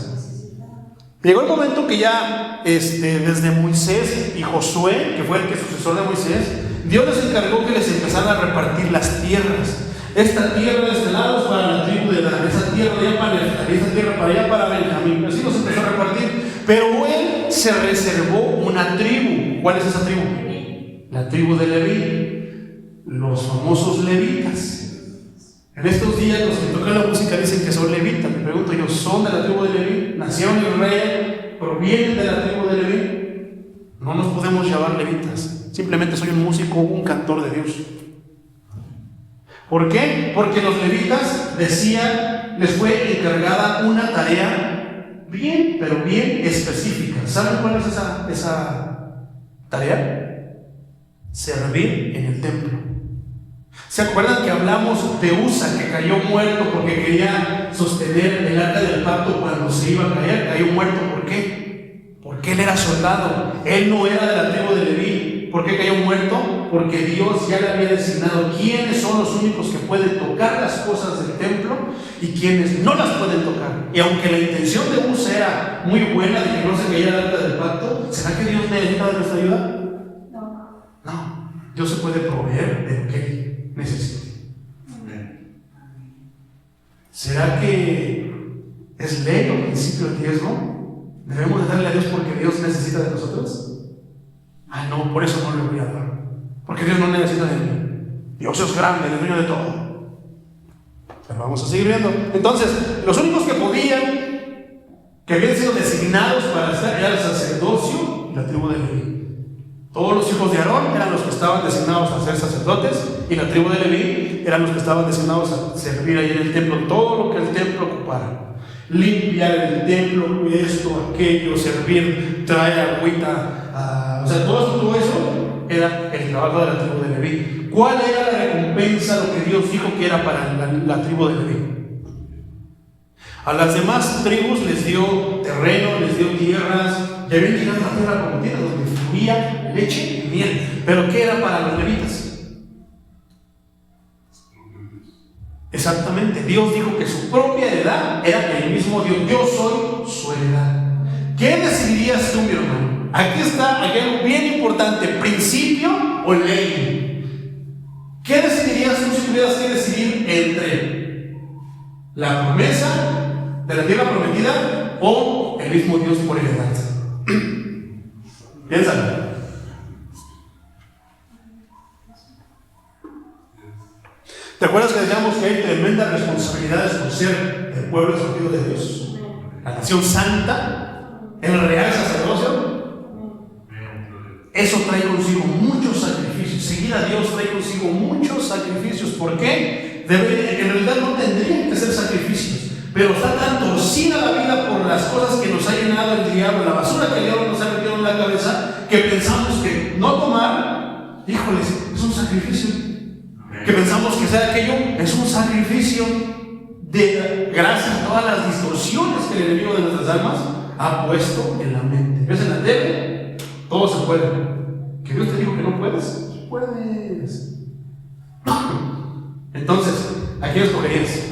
A: Llegó el momento que ya desde Moisés y Josué, que fue el sucesor de Moisés, Dios les encargó que les empezaran a repartir las tierras. Esta tierra de este lado es para la tribu de Dan, esa tierra de allá para Neftalí, esa tierra para allá para Benjamín. Así los empezó a repartir. Pero él se reservó una tribu. ¿Cuál es esa tribu? La tribu de Leví, los famosos levitas. En estos días los que tocan la música dicen que son levitas. Me pregunto yo, ¿son de la tribu de Leví? ¿Nacieron en Israel? ¿Provienen de la tribu de Leví? No nos podemos llamar levitas. Simplemente soy un músico, un cantor de Dios. ¿Por qué? Porque los levitas decían, les fue encargada una tarea bien, pero bien específica. ¿Saben cuál es esa tarea? Servir en el templo. ¿Se acuerdan que hablamos de Usa, que cayó muerto porque quería sostener el arca del pacto cuando se iba a caer? Cayó muerto, ¿por qué? Porque él era soldado, él no era de la tribu de Leví. ¿Por qué cayó muerto? Porque Dios ya le había designado quiénes son los únicos que pueden tocar las cosas del templo y quiénes no las pueden tocar. Y aunque la intención de Usa era muy buena, de que no se cayera el arca del pacto, ¿será que Dios necesita de nuestra ayuda? No, Dios se puede proveer de lo que Él necesite. ¿Será que es ley o principio del diezmo? ¿Debemos de darle a Dios porque Dios necesita de nosotros? Ah, no, por eso no le voy a dar. Porque Dios no necesita de mí. Dios es grande, el dueño de todo. Pero vamos a seguir viendo. Entonces, los únicos que habían sido designados para estar, era el sacerdocio y la tribu de Leví. Todos los hijos de Aarón eran los que estaban designados a ser sacerdotes, y la tribu de Leví eran los que estaban designados a servir ahí en el templo, todo lo que el templo ocupara. Limpiar el templo, esto, aquello, servir, traer agüita, o sea, todo eso era el trabajo de la tribu de Leví. ¿Cuál era la recompensa, lo que Dios dijo que era para la tribu de Leví? A las demás tribus les dio terreno, les dio tierras, ya habían llegado a la tierra prometida donde fluía leche y miel. ¿Pero qué era para los levitas? Exactamente, Dios dijo que su propia heredad era el mismo Dios. Yo soy su heredad. ¿Qué decidirías tú, mi hermano? Aquí está algo bien importante: principio o ley. ¿Qué decidirías tú si tuvieras que decidir entre la promesa de la tierra prometida o el mismo Dios por heredad? Piénsalo. ¿Te acuerdas que decíamos que hay tremendas responsabilidades por ser el pueblo escogido de Dios? La nación santa, el real sacerdocio. Eso trae consigo muchos sacrificios. Seguir a Dios trae consigo muchos sacrificios. ¿Por qué? En realidad no tendrían que ser sacrificios, pero está tan torcida la vida por las cosas que nos ha llenado el diablo, la basura que el diablo nos ha metido en la cabeza, que pensamos que no tomar, híjoles, es un sacrificio. Que pensamos que sea aquello, es un sacrificio gracias a todas las distorsiones que el enemigo de nuestras almas ha puesto en la mente. ¿Ves en la tele? Todo se puede. ¿Que Dios te dijo que no puedes? Puedes. Entonces, ¿a quién escogerías?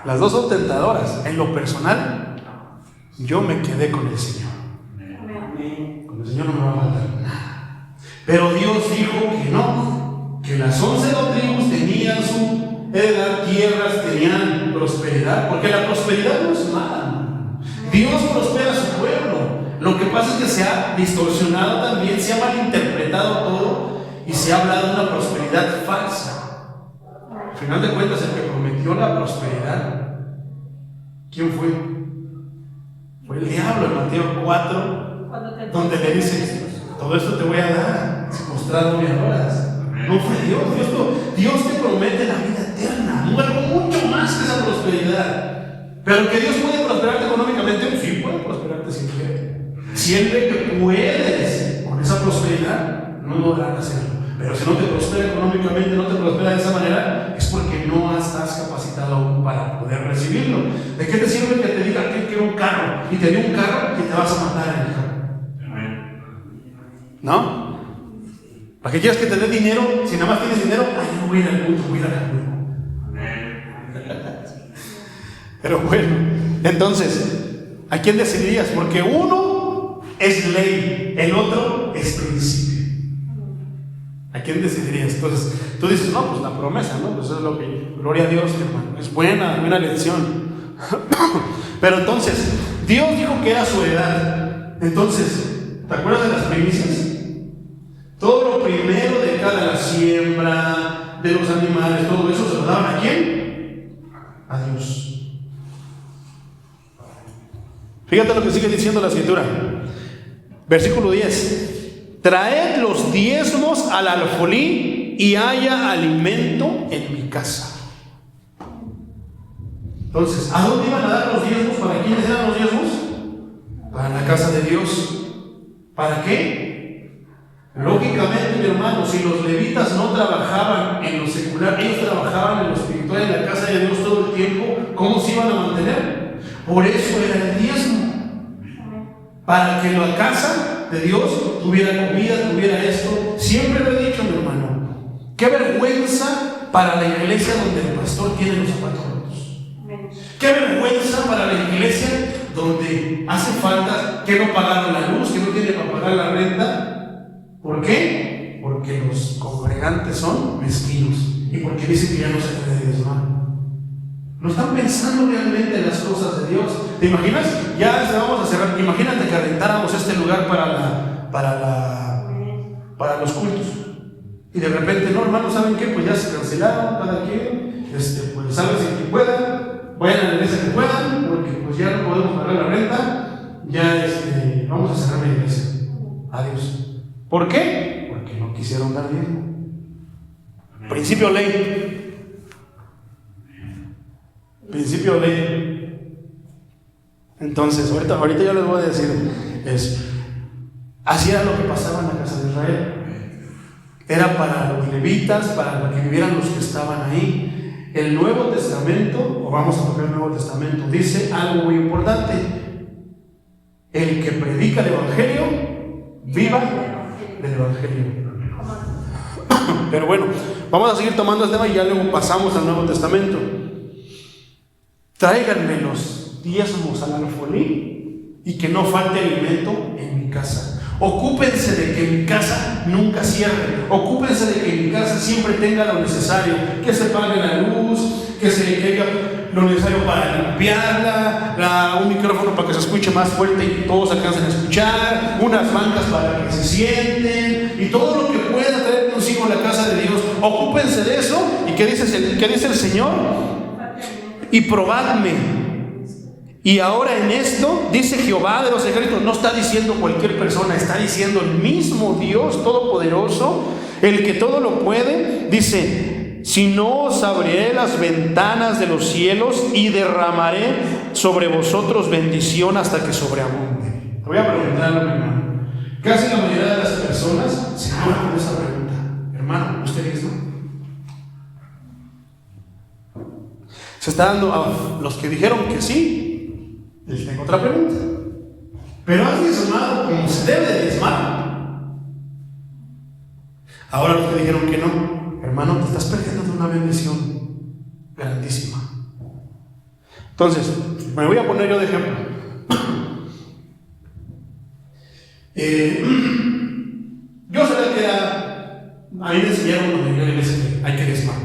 A: Las dos son tentadoras. En lo personal, yo me quedé con el Señor. Con el Señor no me va a faltar nada. Pero Dios dijo que no. Que las 11 tribus tenían su heredad, tierras, tenían prosperidad, porque la prosperidad no es mala. Dios prospera a su pueblo. Lo que pasa es que se ha distorsionado también, se ha malinterpretado todo y se ha hablado de una prosperidad falsa. Al final de cuentas, el que prometió la prosperidad, ¿quién fue? Fue el diablo en Mateo 4, donde le dice: todo esto te voy a dar si postrado me adoras. No fue Dios. Dios te promete la vida eterna, algo mucho más que esa prosperidad. Pero que Dios puede prosperarte económicamente, sí puede prosperarte siempre que puedes con esa prosperidad, no lograrás hacerlo. Pero si no te prospera económicamente, no te prospera de esa manera, es porque no estás capacitado aún para poder recibirlo. ¿De qué te sirve que te diga que quiero un carro y te dio un carro y te vas a matar en el carro? ¿No? ¿Para qué quieres que te dé dinero? Si nada más tienes dinero, ay, no voy a ir al culto, voy a ir al culto. Pero bueno, entonces, ¿a quién decidirías? Porque uno es ley, el otro es principio. ¿A quién decidirías? Entonces, tú dices, no, pues la promesa, ¿no? Pues eso es lo que, gloria a Dios, hermano, es buena lección. Pero entonces, Dios dijo que era su heredad. Entonces, ¿te acuerdas de las primicias? Todo lo primero de cada siembra, de los animales, todo eso se lo daban ¿a quién? A Dios. Fíjate lo que sigue diciendo la escritura. Versículo 10. Traed los diezmos al alfolí y haya alimento en mi casa. Entonces, ¿a dónde iban a dar los diezmos? ¿Para quiénes eran los diezmos? Para la casa de Dios. ¿Para qué? Lógicamente, mi hermano, si los levitas no trabajaban en lo secular, ellos trabajaban en lo espiritual, en la casa de Dios todo el tiempo, ¿cómo se iban a mantener? Por eso era el diezmo. Para que la casa de Dios tuviera comida, tuviera esto. Siempre lo he dicho, mi hermano, qué vergüenza para la iglesia donde el pastor tiene los zapatos rotos. Qué vergüenza para la iglesia donde hace falta que no pagaron la luz, que no tiene para pagar la renta. ¿Por qué? Porque los congregantes son mezquinos y porque dicen que ya no se puede diezmar. No están pensando realmente en las cosas de Dios. ¿Te imaginas? Ya vamos a cerrar. Imagínate que rentáramos este lugar para los cultos. Y de repente, no, hermanos, ¿saben qué? Pues ya se cancelaron, cada quien, pues sálvense quien pueda, vayan a la iglesia que puedan, porque pues ya no podemos pagar la renta, ya vamos a cerrar la iglesia. Adiós. ¿Por qué? Porque no quisieron dar diezmo. Principio ley. Principio ley. Entonces, ahorita yo les voy a decir eso. Así era lo que pasaba en la casa de Israel. Era para los levitas, para que vivieran los que estaban ahí. El Nuevo Testamento, o vamos a tocar el Nuevo Testamento, dice algo muy importante. El que predica el Evangelio, viva del Evangelio. Pero bueno, vamos a seguir tomando este tema y ya luego pasamos al Nuevo Testamento. Tráiganme los diezmos al alfolí y que no falte alimento en mi casa. Ocúpense de que mi casa nunca cierre. Ocúpense de que mi casa siempre tenga lo necesario. Que se pague la luz, que se tenga lo necesario para limpiarla, un micrófono para que se escuche más fuerte y todos alcancen a escuchar, unas bancas para que se sienten y todo lo que pueda traer consigo la casa de Dios. Ocúpense de eso. ¿Y qué dice el Señor? Y probadme. Y ahora en esto, dice Jehová de los ejércitos, no está diciendo cualquier persona, está diciendo el mismo Dios Todopoderoso, el que todo lo puede, dice: si no os abriré las ventanas de los cielos y derramaré sobre vosotros bendición hasta que sobreabunde. Te voy a preguntar, hermano. Casi la mayoría de las personas se van con esa pregunta. Hermano, ¿usted es no? Se está dando a los que dijeron que sí. Les tengo otra pregunta. ¿Pero has diezmado como se debe de diezmar? Ahora los que dijeron que no, hermano, te estás perdiendo de una bendición grandísima. Entonces, me voy a poner yo de ejemplo. Yo sabía que a mí me enseñaron cuando yo le dije que hay que diezmar.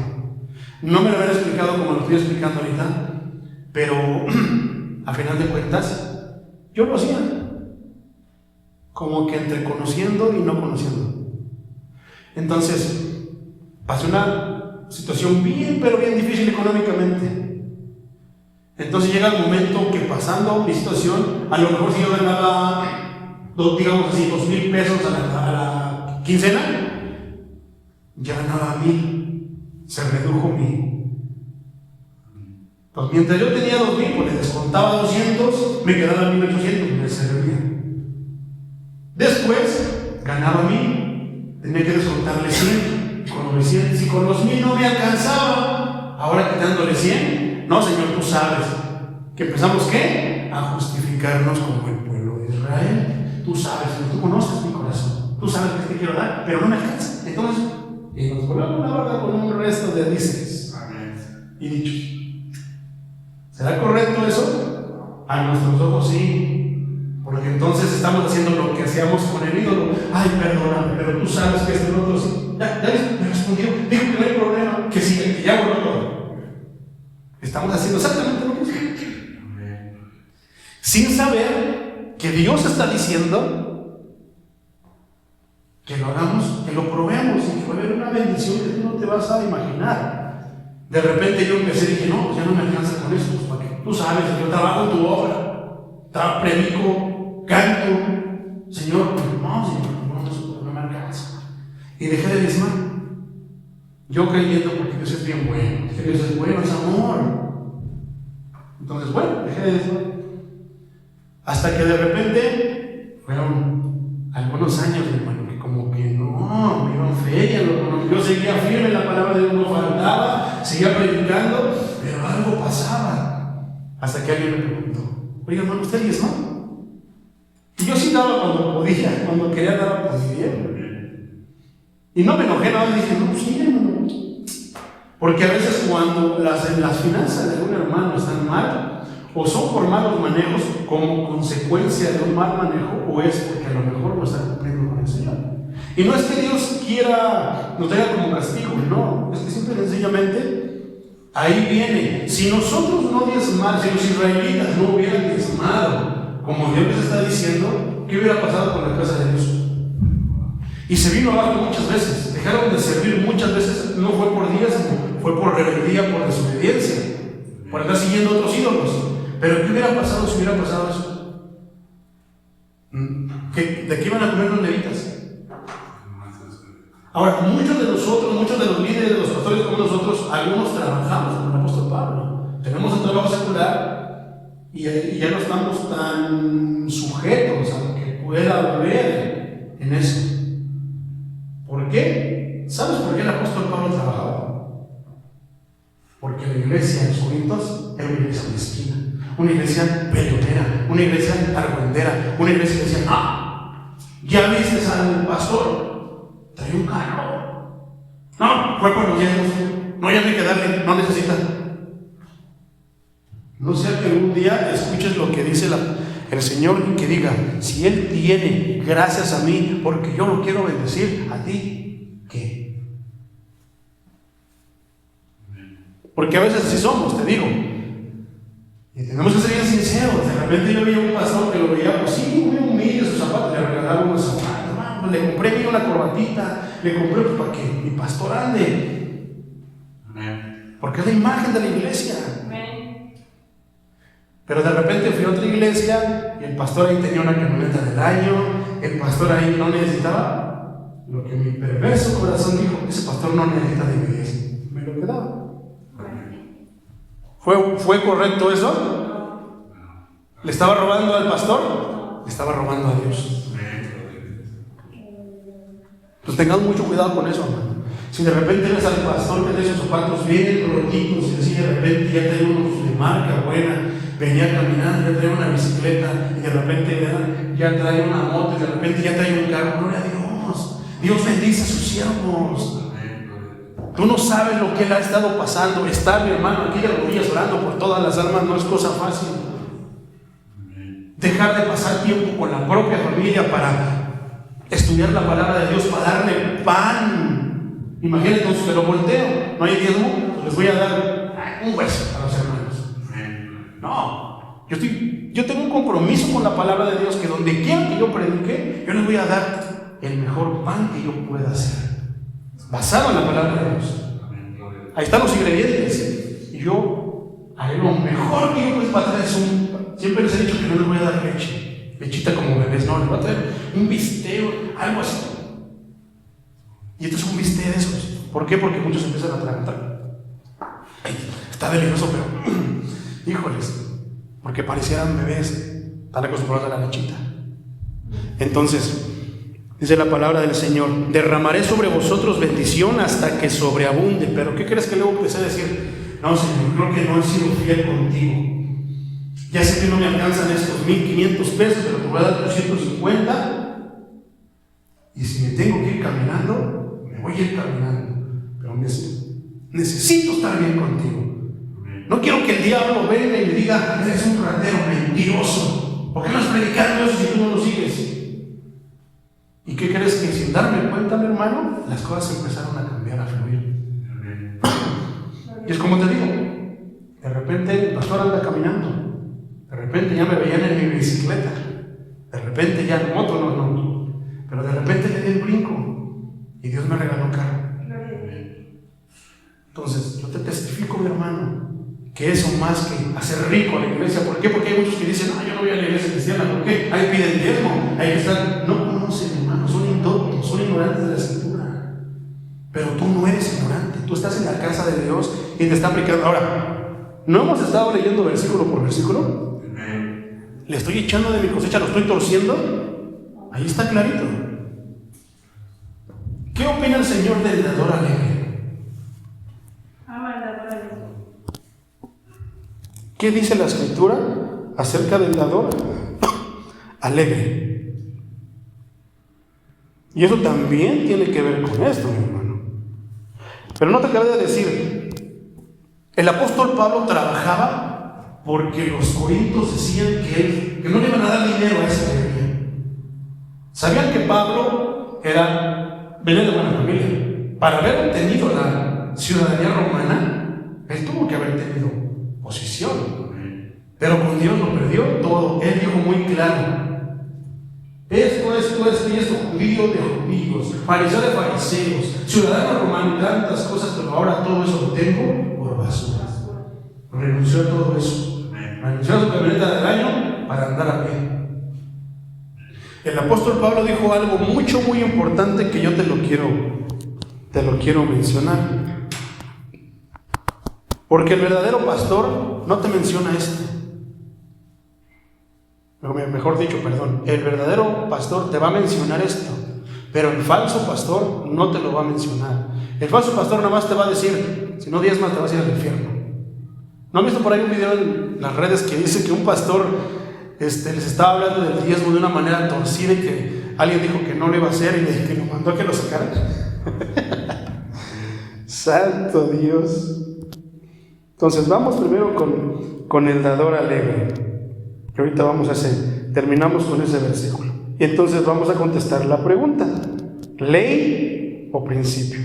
A: No me lo habían explicado como lo estoy explicando ahorita, pero a final de cuentas, yo lo hacía, como que entre conociendo y no conociendo. Entonces, pasé una situación bien, pero bien difícil económicamente. Entonces llega el momento que pasando mi situación, a lo mejor si yo ganaba, digamos así, 2,000 pesos a la quincena, ya ganaba 1,000, se redujo mi. Pues mientras yo tenía 2,000, pues le descontaba 200, me quedaba 1,800, me servía. Después, ganaba 1,000, tenía que descontarle 100, y con los 100, si con los 1,000 no me alcanzaba, ahora quitándole 100, no, Señor, tú sabes, que empezamos, ¿qué? A justificarnos como el pueblo de Israel. Tú sabes, tú conoces mi corazón, tú sabes que te quiero dar, pero no me alcanza. Entonces, y nos volvemos la verdad con un resto de dices y dichos. ¿Será correcto eso? A nuestros ojos sí, porque entonces estamos haciendo lo que hacíamos con el ídolo. Ay, perdóname, pero tú sabes que este otro sí. Ya me respondió, dijo que no hay problema, que sí, que ya borró todo. Estamos haciendo exactamente lo mismo. Sin saber que Dios está diciendo que lo hagamos, que lo probemos y que va a haber una bendición que tú no te vas a imaginar. De repente yo empecé y dije, no, pues ya no me alcanza con eso, pues para qué. Tú sabes, yo trabajo en tu obra, predico, canto, Señor, no me alcanza. Y dejé de diezmar. Yo creyendo porque Dios es bien bueno, que Dios es bueno, es amor. Entonces, bueno, dejé de diezmar. Hasta que de repente fueron algunos años, hermano, que como que no, me iban feria, yo seguía firme en la palabra de Dios, no faltaba, seguía predicando, pero algo pasaba. Hasta que alguien me preguntó, oiga, hermano, ¿usted diezmó? Y yo sí daba cuando podía, cuando quería dar, pues bien. Y no me enojé, nada, dije, no, pues sí, hermano. Porque a veces cuando las finanzas de un hermano están mal, o son por malos manejos como consecuencia de un mal manejo, o es porque a lo mejor no está cumpliendo con el Señor. Y no es que Dios quiera nos tenga como castigo, no, es que simple y sencillamente ahí viene. Si nosotros no diezmamos, si los israelitas no hubieran diezmado como Dios les está diciendo, ¿qué hubiera pasado con la casa de Dios? Y se vino abajo muchas veces. dejaron de servir muchas veces, no fue por días, sino fue por rebeldía, por desobediencia, por andar siguiendo otros ídolos. Pero ¿qué hubiera pasado si hubiera pasado eso? ¿De qué iban a comer los levitas? Ahora, muchos de nosotros, muchos de los líderes, de los pastores como nosotros, algunos trabajamos con el apóstol Pablo. Tenemos un trabajo secular y ya no estamos tan sujetos a lo que pueda haber en eso. ¿Por qué? ¿Sabes por qué el apóstol Pablo trabajaba? Porque la iglesia en los Corintios era una iglesia mezquina, una iglesia peleonera, una iglesia argüendera, una iglesia que decía, ¿ya viste al pastor? Trae un carro. No, fue por los diezmos. No, ya no hay que darle, no necesita. No sea que algún día escuches lo que dice el Señor y que diga, si Él tiene gracias a mí, porque yo lo quiero bendecir, a ti, ¿qué? Porque a veces así somos, te digo. Y tenemos que ser bien sinceros. De repente yo veía un pastor que lo veía, pues sí, muy humilde, sus zapatos, le regalaba unos zapatos. Le compré una corbatita, le compré para que mi pastor ande. Porque es la imagen de la iglesia. Pero de repente fui a otra iglesia y el pastor ahí tenía una camioneta del año, el pastor ahí no necesitaba lo que mi perverso corazón dijo, ese pastor no necesita dividir, me lo quedaba. ¿Fue correcto eso? ¿Le estaba robando al pastor? Le estaba robando a Dios. Pues tengamos mucho cuidado con eso, hermano. Si de repente ves al pastor que tiene sus zapatos bien rotitos y así de repente ya trae unos de marca buena, venía caminando, ya trae una bicicleta y de repente ya trae una moto y de repente ya trae un carro, gloria a Dios. Dios bendice a sus siervos. Tú no sabes lo que él ha estado pasando. Estar, mi hermano, aquí de rodillas orando por todas las almas no es cosa fácil. Dejar de pasar tiempo con la propia familia para estudiar la palabra de Dios, para darle pan. Imagínate, entonces te lo volteo, no hay diezmo, pues les voy a dar un hueso a los hermanos. No, yo tengo un compromiso con la palabra de Dios, que donde quiera que yo predique, yo les voy a dar el mejor pan que yo pueda hacer, basado en la palabra de Dios. Ahí están los ingredientes, y yo haré lo mejor que yo pueda para traer. Siempre les he dicho que no les voy a dar leche, lechita como bebés, no, les voy a traer un bistec, algo así. Y esto es un bistec de esos. ¿Por qué? Porque muchos empiezan a atragantar. Está delicioso, pero híjoles, porque parecieran bebés, están acostumbrados a la lechita. Entonces, dice la palabra del Señor, derramaré sobre vosotros bendición hasta que sobreabunde. Pero ¿qué crees que luego empecé a decir? No, Señor, creo que no he sido fiel contigo. Ya sé que no me alcanzan estos 1,500 pesos, pero te voy a dar 250. Y si me tengo que ir caminando, me voy a ir caminando. Pero necesito estar bien contigo. No quiero que el diablo venga y me diga, eres un ratero mentiroso. ¿Por qué no estás predicando eso si tú no lo sigues? ¿Y qué crees? Que sin darme cuenta, mi hermano, las cosas empezaron a cambiar, a fluir. Y es como te digo, de repente el pastor anda caminando. De repente ya me veían en mi bicicleta. De repente ya en moto, no. Pero de repente le di el brinco y Dios me regaló un carro. Entonces, yo te testifico, mi hermano, que eso más que hacer rico a la iglesia. ¿Por qué? Porque hay muchos que dicen, yo no voy a la iglesia cristiana. ¿Por qué? Ahí piden diezmo, hay que estar. No conocen, hermano, son indoctos, son ignorantes de la escritura. Pero tú no eres ignorante, tú estás en la casa de Dios y te está aplicando. Ahora, ¿no hemos estado leyendo versículo por versículo? ¿Le estoy echando de mi cosecha? ¿Lo estoy torciendo? Ahí está clarito. ¿Qué opina el Señor del dador alegre?
B: Ama al dador alegre.
A: ¿Qué dice la Escritura acerca del dador alegre? Y eso también tiene que ver con esto, mi hermano. Pero no te acabé de decir, el apóstol Pablo trabajaba porque los corintios decían que no le iban a dar dinero a esa alegría. Sabían que Pablo venía de buena familia. Para haber obtenido la ciudadanía romana, él tuvo que haber tenido posición. Pero con Dios lo perdió todo. Él dijo muy claro, Esto, y esto, judío de judíos, fariseo de fariseos, ciudadano romano y tantas cosas, pero ahora todo eso lo tengo por basura. Renunció a todo eso. Renunció a su camioneta del año para andar a pie. El apóstol Pablo dijo algo muy importante que yo te lo quiero mencionar. Porque el verdadero pastor no te menciona esto. Mejor dicho, el verdadero pastor te va a mencionar esto, pero el falso pastor no te lo va a mencionar. El falso pastor nada más te va a decir, si no diezmas te vas a ir al infierno. ¿No han visto por ahí un video en las redes que dice que un pastor les estaba hablando del diezmo de una manera torcida y que alguien dijo que no lo iba a hacer y que lo mandó a que lo sacaran? Santo Dios. Entonces vamos primero con el dador alegre. Que ahorita terminamos con ese versículo. Y entonces vamos a contestar la pregunta: ¿ley o principio?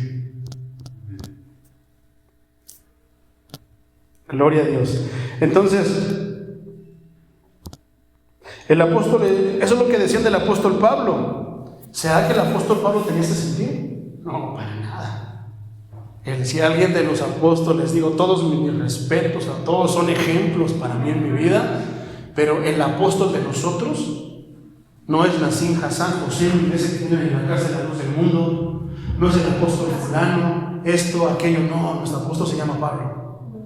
A: Gloria a Dios. Entonces, el apóstol, eso es lo que decían del apóstol Pablo. ¿Será que el apóstol Pablo tenía ese sentido? No, para nada. Él decía, alguien de los apóstoles, digo, todos mis respetos, a todos son ejemplos para mí en mi vida. Pero el apóstol de nosotros no es Nassim Hassan José, ese que tiene en la cárcel la luz del mundo, no es el apóstol fulano, esto, aquello, no, nuestro apóstol se llama Pablo.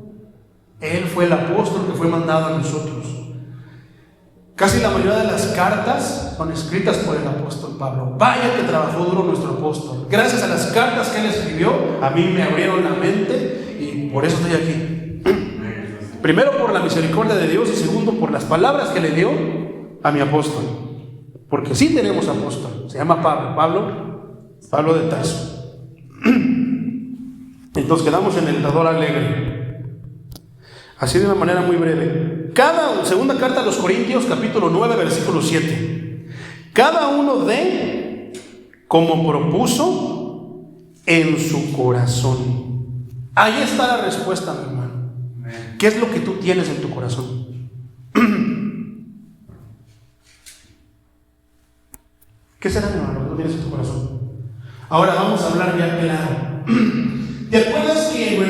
A: Él fue el apóstol que fue mandado a nosotros. Casi la mayoría de las cartas son escritas por el apóstol Pablo. Vaya que trabajó duro nuestro apóstol. Gracias a las cartas que él escribió, a mí me abrieron la mente y por eso estoy aquí. Primero por la misericordia de Dios y segundo por las palabras que le dio a mi apóstol. Porque sí tenemos apóstol, se llama Pablo de Tarso. Entonces quedamos en el dador alegre. Así de una manera muy breve. Segunda carta a los Corintios, capítulo 9, versículo 7. Cada uno dé como propuso en su corazón. Ahí está la respuesta, mi hermano. ¿Qué es lo que tú tienes en tu corazón? ¿Qué será, mi hermano, lo que tú tienes en tu corazón? Ahora vamos a hablar ya claro. ¿Te acuerdas que,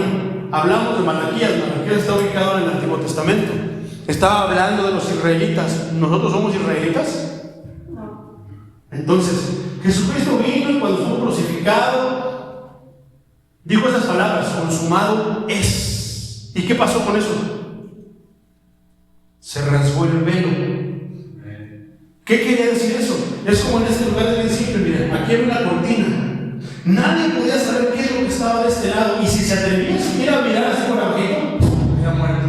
A: hablamos de Malaquías? Malaquías está ubicado en el Antiguo Testamento. Estaba hablando de los israelitas. ¿Nosotros somos israelitas?
B: No.
A: Entonces, Jesucristo vino y cuando fue crucificado, dijo esas palabras: consumado es. ¿Y qué pasó con eso? Se rasgó el velo. ¿Qué quería decir eso? Es como en este lugar del principio, miren, aquí hay una cortina. Nadie podía saber qué es lo que estaba de este lado. Y si se atrevía siquiera a mirar así por abajito, era muerto.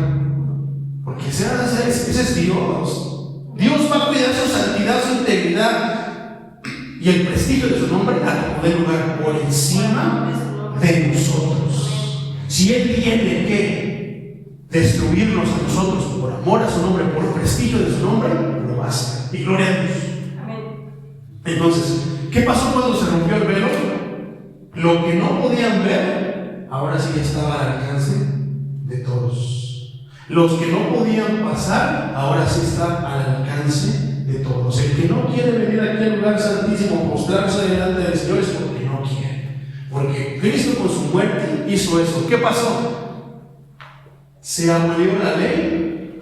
A: Porque ese es Dios. Dios va a cuidar su santidad, su integridad y el prestigio de su nombre a poder lugar por encima de nosotros. Si Él tiene que destruirnos a nosotros por amor a su nombre, por prestigio de su nombre, lo va a hacer. Y gloria a Dios.
B: Amén.
A: Entonces, ¿qué pasó cuando se rompió el velo? Lo que no podían ver, ahora sí estaba al alcance de todos. Los que no podían pasar, ahora sí está al alcance de todos. El que no quiere venir aquí al lugar santísimo, mostrarse delante del Señor, es porque no quiere. Porque Cristo con su muerte hizo eso. ¿Qué pasó? ¿Se abolió la ley?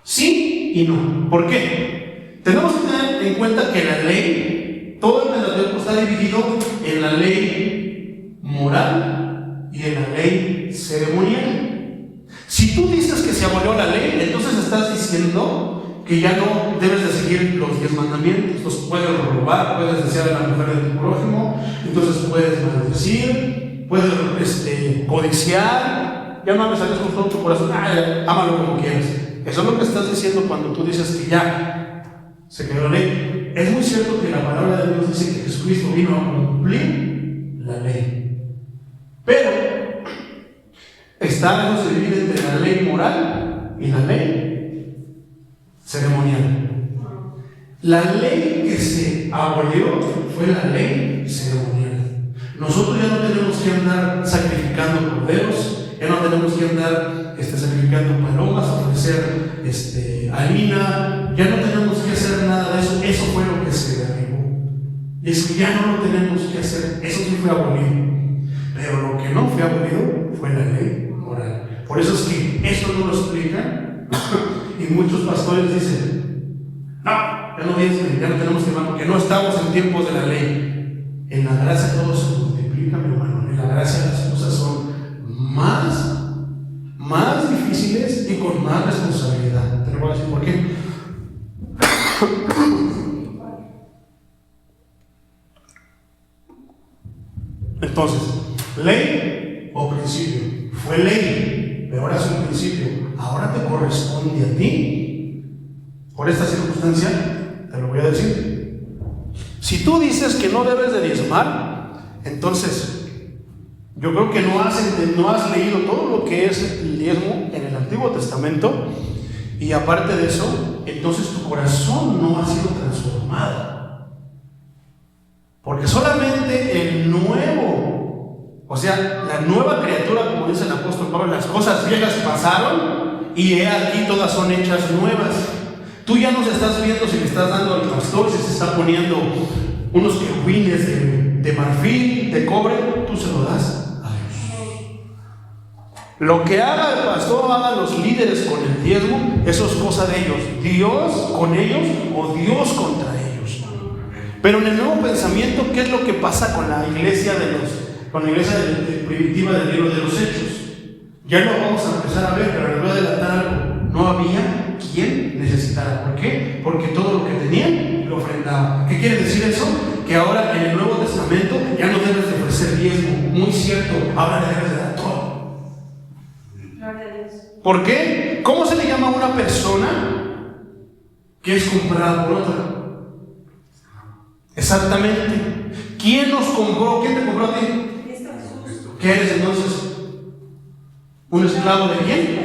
A: Sí y no. ¿Por qué? Tenemos que tener en cuenta que la ley, todo el Pentateuco está dividido en la ley moral y en la ley ceremonial. Si tú dices que se abolió la ley, entonces estás diciendo que ya no debes de seguir los 10 mandamientos. Entonces puedes robar, puedes desear a la mujer de tu prójimo, entonces puedes maldecir, puedes codiciar. Ya no ames a Dios con todo tu corazón, ámalo como quieras. Eso es lo que estás diciendo cuando tú dices que ya se quedó la ley. Es muy cierto que la palabra de Dios dice que Jesucristo vino a cumplir la ley. Pero eso se divide entre la ley moral y la ley ceremonial. La ley que se abolió fue la ley ceremonial. Nosotros ya no tenemos que andar sacrificando corderos. Ya no tenemos que andar sacrificando palomas, ofrecer harina. Ya no tenemos que hacer nada de eso. Y eso ya no lo tenemos que hacer. Eso sí fue abolido. Pero lo que no fue abolido fue la ley moral. Por eso es que esto no lo explican. Y muchos pastores dicen, no, ya no tenemos que más porque no estamos en tiempos de la ley. En la gracia todo se multiplica, mi hermano. En la gracia las cosas son más difíciles y con más responsabilidad. Te lo voy a decir por qué. Entonces, ley o principio. Fue ley, pero ahora es un principio. Ahora te corresponde a ti. Por esta circunstancia, te lo voy a decir. Si tú dices que no debes de diezmar, entonces yo creo que no has leído todo lo que es el diezmo en el Antiguo Testamento. Y aparte de eso, entonces tu corazón no ha sido transformado. Porque solamente el nuevo, o sea, la nueva criatura, como dice el apóstol Pablo, las cosas viejas pasaron y he aquí todas son hechas nuevas. Tú ya no se estás viendo si le estás dando al pastor, si se está poniendo unos querubines de marfil, de cobre, tú se lo das a Dios. Lo que haga el pastor, hagan los líderes con el diezmo, eso es cosa de ellos. Dios con ellos o Dios contra ellos. Pero en el nuevo pensamiento, ¿qué es lo que pasa con la iglesia primitiva del libro de los Hechos? Ya lo vamos a empezar a ver, pero les voy a adelantar algo. No había quien necesitara. ¿Por qué? Porque todo lo que tenían lo ofrendaban. ¿Qué quiere decir eso? Que ahora en el Nuevo Testamento ya no debes de ofrecer diezmo. Muy cierto, ahora le debes de dar todo. ¿Por qué? ¿Cómo se le llama a una persona que es comprada por otra? Exactamente. ¿Quién nos compró? ¿Quién te compró a ti? ¿Qué eres entonces? ¿Un esclavo de quién?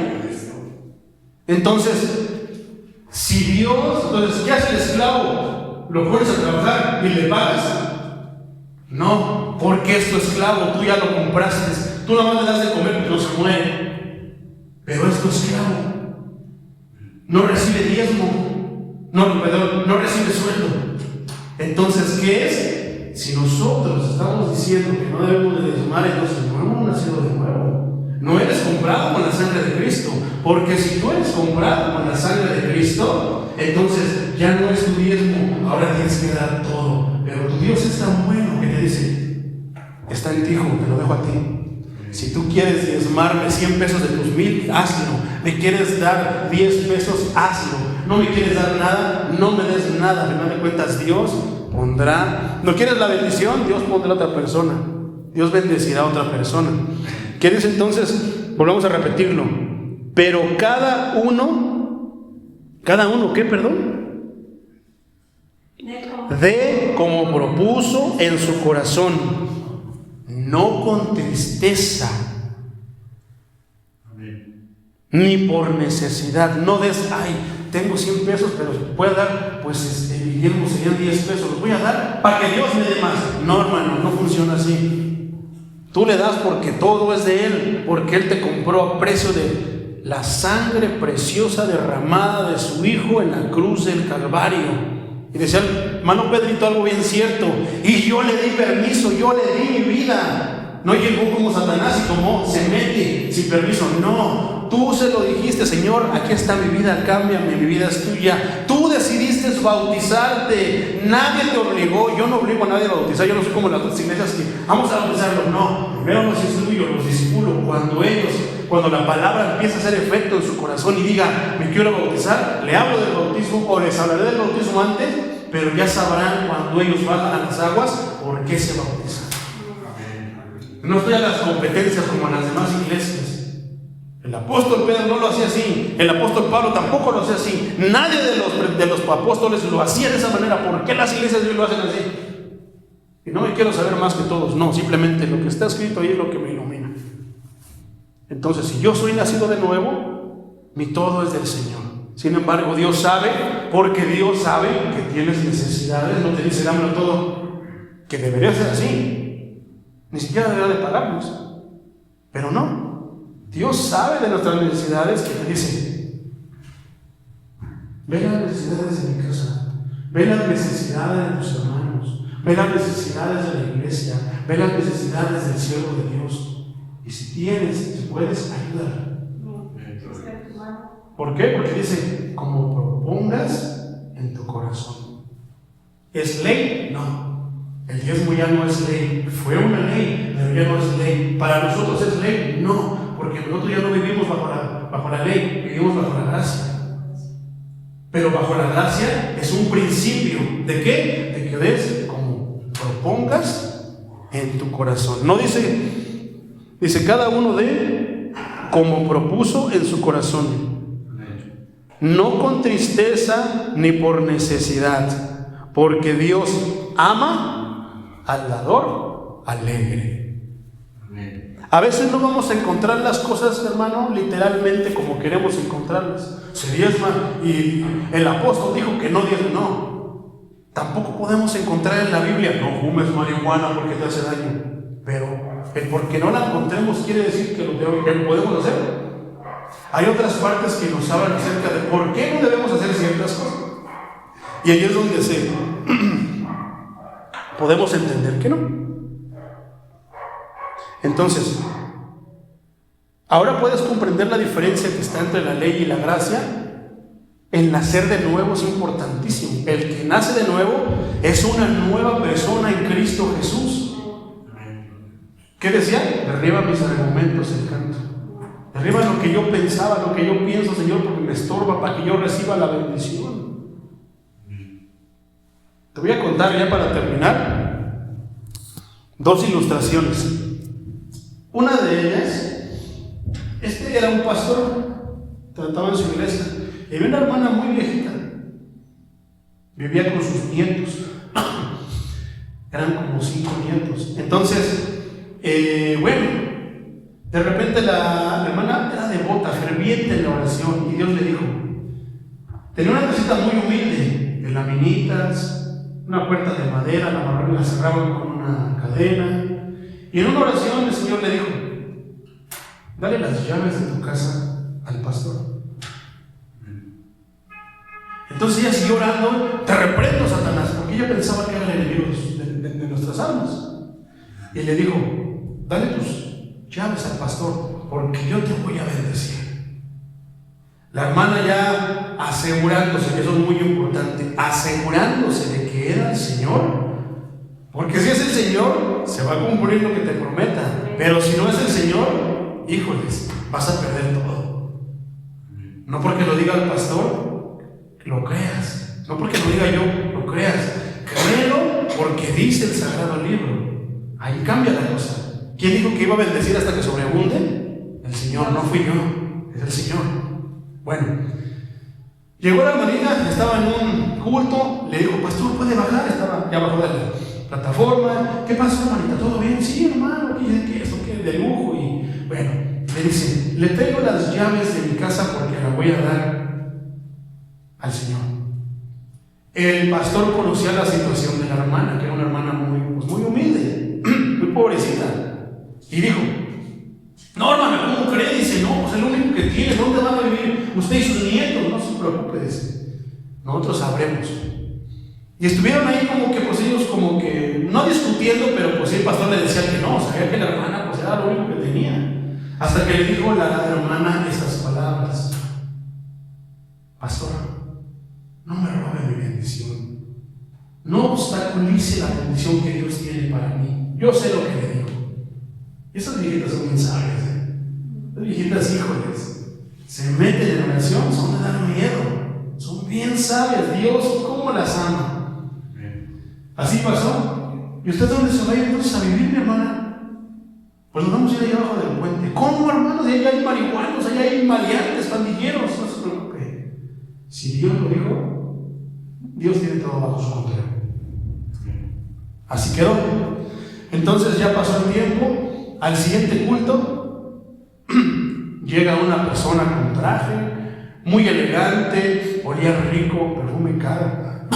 A: Entonces, ¿qué hace el esclavo? ¿Lo pones a trabajar y le pagas? No, porque es tu esclavo, tú ya lo compraste. Tú nada más le das de comer porque no se muere. Pero es tu esclavo. No recibe diezmo. No recibe sueldo. Entonces, ¿qué es? Si nosotros estamos diciendo que no debemos de diezmar, entonces no hemos nacido de nuevo. No eres comprado con la sangre de Cristo. Porque si tú eres comprado con la sangre de Cristo, entonces ya no es tu diezmo, ahora tienes que dar todo. Pero tu Dios es tan bueno que te dice, está en ti, hijo, te lo dejo a ti. Si tú quieres diezmarme 100 pesos de tus 1000, hazlo. Me quieres dar 10 pesos, hazlo. No me quieres dar nada, no me des nada. Al final de cuentas, Dios pondrá. ¿No quieres la bendición? Dios pondrá a otra persona. Dios bendecirá a otra persona. ¿Qué dice entonces? Volvamos a repetirlo. Pero cada uno, ¿qué, perdón? De como propuso en su corazón, no con tristeza, ni por necesidad. No des, tengo 100 pesos, pero puedo dar, pues Guillermo, serían 10 pesos, los voy a dar para que Dios me dé más. No, hermano, no funciona así. Tú le das porque todo es de Él, porque Él te compró a precio de la sangre preciosa derramada de su Hijo en la cruz del Calvario. Y decía el hermano Pedrito algo bien cierto, y yo le di permiso, yo le di mi vida. No llegó como Satanás y tomó, se mete sin permiso. No, tú se lo dijiste, Señor, aquí está mi vida, cámbiame, mi vida es tuya. Tú decidiste bautizarte, nadie te obligó. Yo no obligo a nadie a bautizar. Yo no soy como las otras iglesias que vamos a bautizarlos. No, primero los instruyo, los discipulo. Cuando la palabra empieza a hacer efecto en su corazón y diga, me quiero bautizar, le hablo del bautismo o les hablaré del bautismo antes, pero ya sabrán cuando ellos bajan a las aguas por qué se bautizan. No estoy a las competencias como en las demás iglesias. El apóstol Pedro no lo hacía así. El apóstol Pablo tampoco lo hacía así. Nadie de los apóstoles lo hacía de esa manera. ¿Por qué las iglesias de hoy lo hacen así? Y no me quiero saber más que todos. No, simplemente lo que está escrito ahí es lo que me ilumina. Entonces, si yo soy nacido de nuevo, mi todo es del Señor. Sin embargo, Dios sabe, porque Dios sabe que tienes necesidades. No te dice, dámelo todo. Que debería ser así. Ni siquiera debería de pagarnos. Pero no. Dios sabe de nuestras necesidades, que te dice, ve las necesidades de mi casa, ve las necesidades de tus hermanos, ve las necesidades de la iglesia, ve las necesidades del siervo de Dios. Y si tienes, si puedes, ayudar. ¿Por qué? Porque dice, como propongas en tu corazón. ¿Es ley? No. El diezmo ya no es ley. Fue una ley, pero ya no es ley. ¿Para nosotros es ley? No, porque nosotros ya no vivimos bajo la ley, vivimos bajo la gracia. Pero bajo la gracia es un principio. ¿De qué? De que des como propongas en tu corazón. No dice cada uno de como propuso en su corazón. No con tristeza ni por necesidad, porque Dios ama al dador alegre. A veces no vamos a encontrar las cosas, hermano, literalmente como queremos encontrarlas. Se diezma y el apóstol dijo que no diezma. No. Tampoco podemos encontrar en la Biblia, no fumes marihuana porque te hace daño. Pero el porque no la encontremos quiere decir que lo podemos hacer. Hay otras partes que nos hablan acerca de por qué no debemos hacer ciertas cosas. Y ahí es donde podemos entender que no. Entonces, ahora puedes comprender la diferencia que está entre la ley y la gracia. El nacer de nuevo es importantísimo. El que nace de nuevo es una nueva persona en Cristo Jesús. ¿Qué decía? Derriba mis argumentos el canto. Derriba lo que yo pensaba, lo que yo pienso, Señor, porque me estorba para que yo reciba la bendición. Te voy a contar ya para terminar 2 ilustraciones. Una de ellas, era un pastor, trataba en su iglesia, y había una hermana muy viejita, vivía con sus nietos, eran como 5 nietos. Entonces, de repente la hermana era devota, ferviente en la oración, y Dios le dijo, tenía una casita muy humilde, de laminitas, una puerta de madera, la amarraron y la cerraban con una cadena. Y en una oración el Señor le dijo, dale las llaves de tu casa al pastor. Entonces ella siguió orando, te reprendo, Satanás, porque ella pensaba que eran enemigos de nuestras almas. Y le dijo, dale tus llaves al pastor, porque yo te voy a bendecir. La hermana ya asegurándose, que eso es muy importante, asegurándose de que era el Señor. Porque si es el Señor, se va a cumplir lo que te prometa. Pero si no es el Señor, híjoles, vas a perder todo. No porque lo diga el pastor, lo creas. No porque lo diga yo, lo creas. Créelo porque dice el Sagrado Libro. Ahí cambia la cosa. ¿Quién dijo que iba a bendecir hasta que sobreabunde? El Señor, no fui yo, es el Señor. Bueno, llegó la hermanita, estaba en un culto, le dijo, pastor, ¿puede bajar? Estaba ya abajo de la plataforma. ¿Qué pasó, hermanita? ¿Todo bien? Sí, hermano, ¿qué esto? ¿Qué de lujo? Y bueno, le dice, le traigo las llaves de mi casa porque la voy a dar al Señor. El pastor conocía la situación de la hermana, que era una hermana muy humilde, muy pobrecita, y dijo, no, hermana, ¿cómo cree? Dice, no, pues es lo único que tiene, ¿dónde van a vivir usted y sus nietos? No se preocupe, dice, nosotros sabremos. Y estuvieron ahí como que, pues ellos como que, no discutiendo, pero pues el pastor le decía que no, sabía que la hermana pues era lo único que tenía. Hasta que le dijo la hermana estas palabras, pastor, no me robe mi bendición, no obstaculice la bendición que Dios tiene para mí, yo sé lo que le digo. Y esas viejitas son bien sabias, Las viejitas, híjoles, se meten en oración, son de dar miedo, son bien sabias, Dios, ¿cómo las ama? Así pasó. ¿Y usted dónde se va a ir entonces a vivir, mi hermana? Pues nos vamos a ir ahí abajo del puente. ¿Cómo, hermanos? Allá hay marihuanos, allá hay maleantes, pandilleros. No se preocupe. Si Dios lo dijo, Dios tiene todo bajo su control. Así quedó. Entonces ya pasó el tiempo. Al siguiente culto llega una persona con traje, muy elegante, olía rico, perfume caro,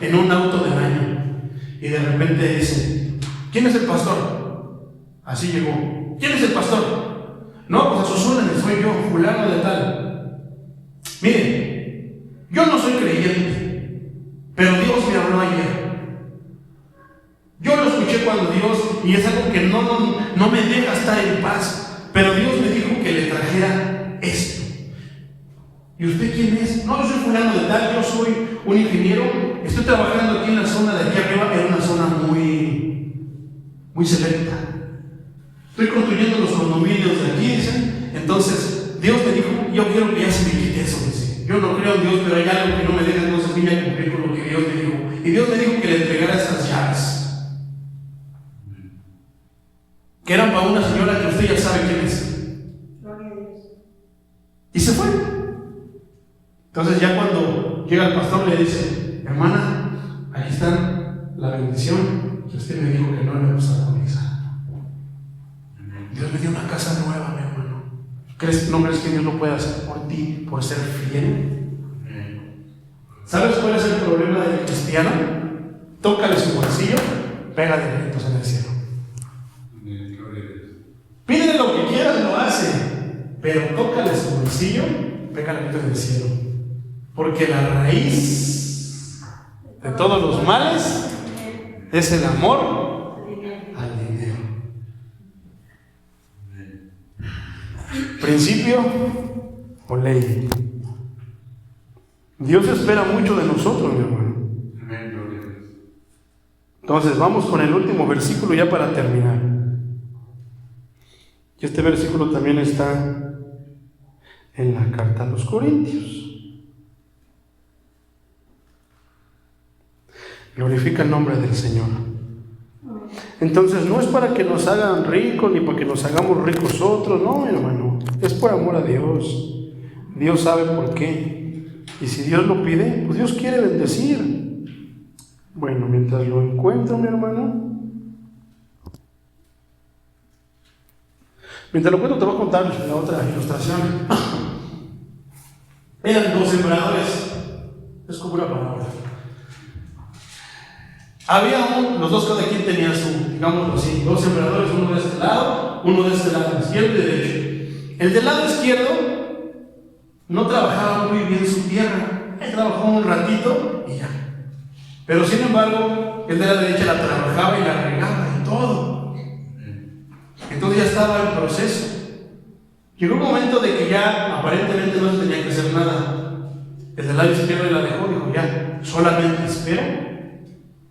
A: en un auto del año. Y de repente dice, ¿quién es el pastor? Así llegó. ¿Quién es el pastor? No, pues a sus órdenes, soy yo, fulano de tal. Mire, yo no soy creyente, pero Dios me habló ayer. y es algo que no me deja estar en paz. Pero Dios me dijo que le trajera esto. ¿Y usted quién es? No, yo soy fulano de tal, yo soy un ingeniero, estoy trabajando aquí en la zona de aquí arriba, en una zona muy selecta. Estoy construyendo los condominios de aquí, dicen. Entonces, Dios me dijo, yo quiero que ya se me quite eso, dice. Yo no creo en Dios, pero hay algo que no me deja, entonces vine a cumplir con lo que Dios me dijo. Y Dios me dijo que le entregara estas llaves, que eran para una señora que usted ya sabe quién es.
B: Gloria a Dios.
A: Y se fue. Entonces ya cuando llega el pastor le dice, hermana, ahí está la bendición que usted me dijo que no le gustaba comenzar. Dios me dio una casa nueva, mi hermano. ¿No crees que Dios lo puede hacer por ti, por ser fiel? ¿Sabes cuál es el problema del cristiano? Tócale su bolsillo, pégale gritos en el cielo. Pídele lo que quieras, lo hace, pero tócale su bolsillo, pégale gritos en el cielo. Porque la raíz de todos los males es el amor al dinero. Principio o ley. Dios espera mucho de nosotros, mi hermano. Entonces vamos con el último versículo ya para terminar. Y este versículo también está en la carta a los Corintios. Glorifica el nombre del Señor. Entonces no es para que nos hagan ricos ni para que nos hagamos ricos otros, no, mi hermano, es por amor a Dios. Dios sabe por qué, y si Dios lo pide, pues Dios quiere bendecir. Bueno, mientras lo encuentro, mi hermano, mientras lo encuentro te voy a contar la otra ilustración. Eran dos sembradores, es como una palabra. Había los dos, cada quien tenía su, digámoslo así, dos sembradores, uno de este lado, uno de este lado, izquierdo y derecho. El del lado izquierdo no trabajaba muy bien su tierra, él trabajó un ratito y ya. Pero sin embargo, el de la derecha la trabajaba y la regaba y todo. Entonces ya estaba en proceso. Llegó un momento de que ya aparentemente no se tenía que hacer nada. El del lado izquierdo la dejó, dijo ya, solamente espero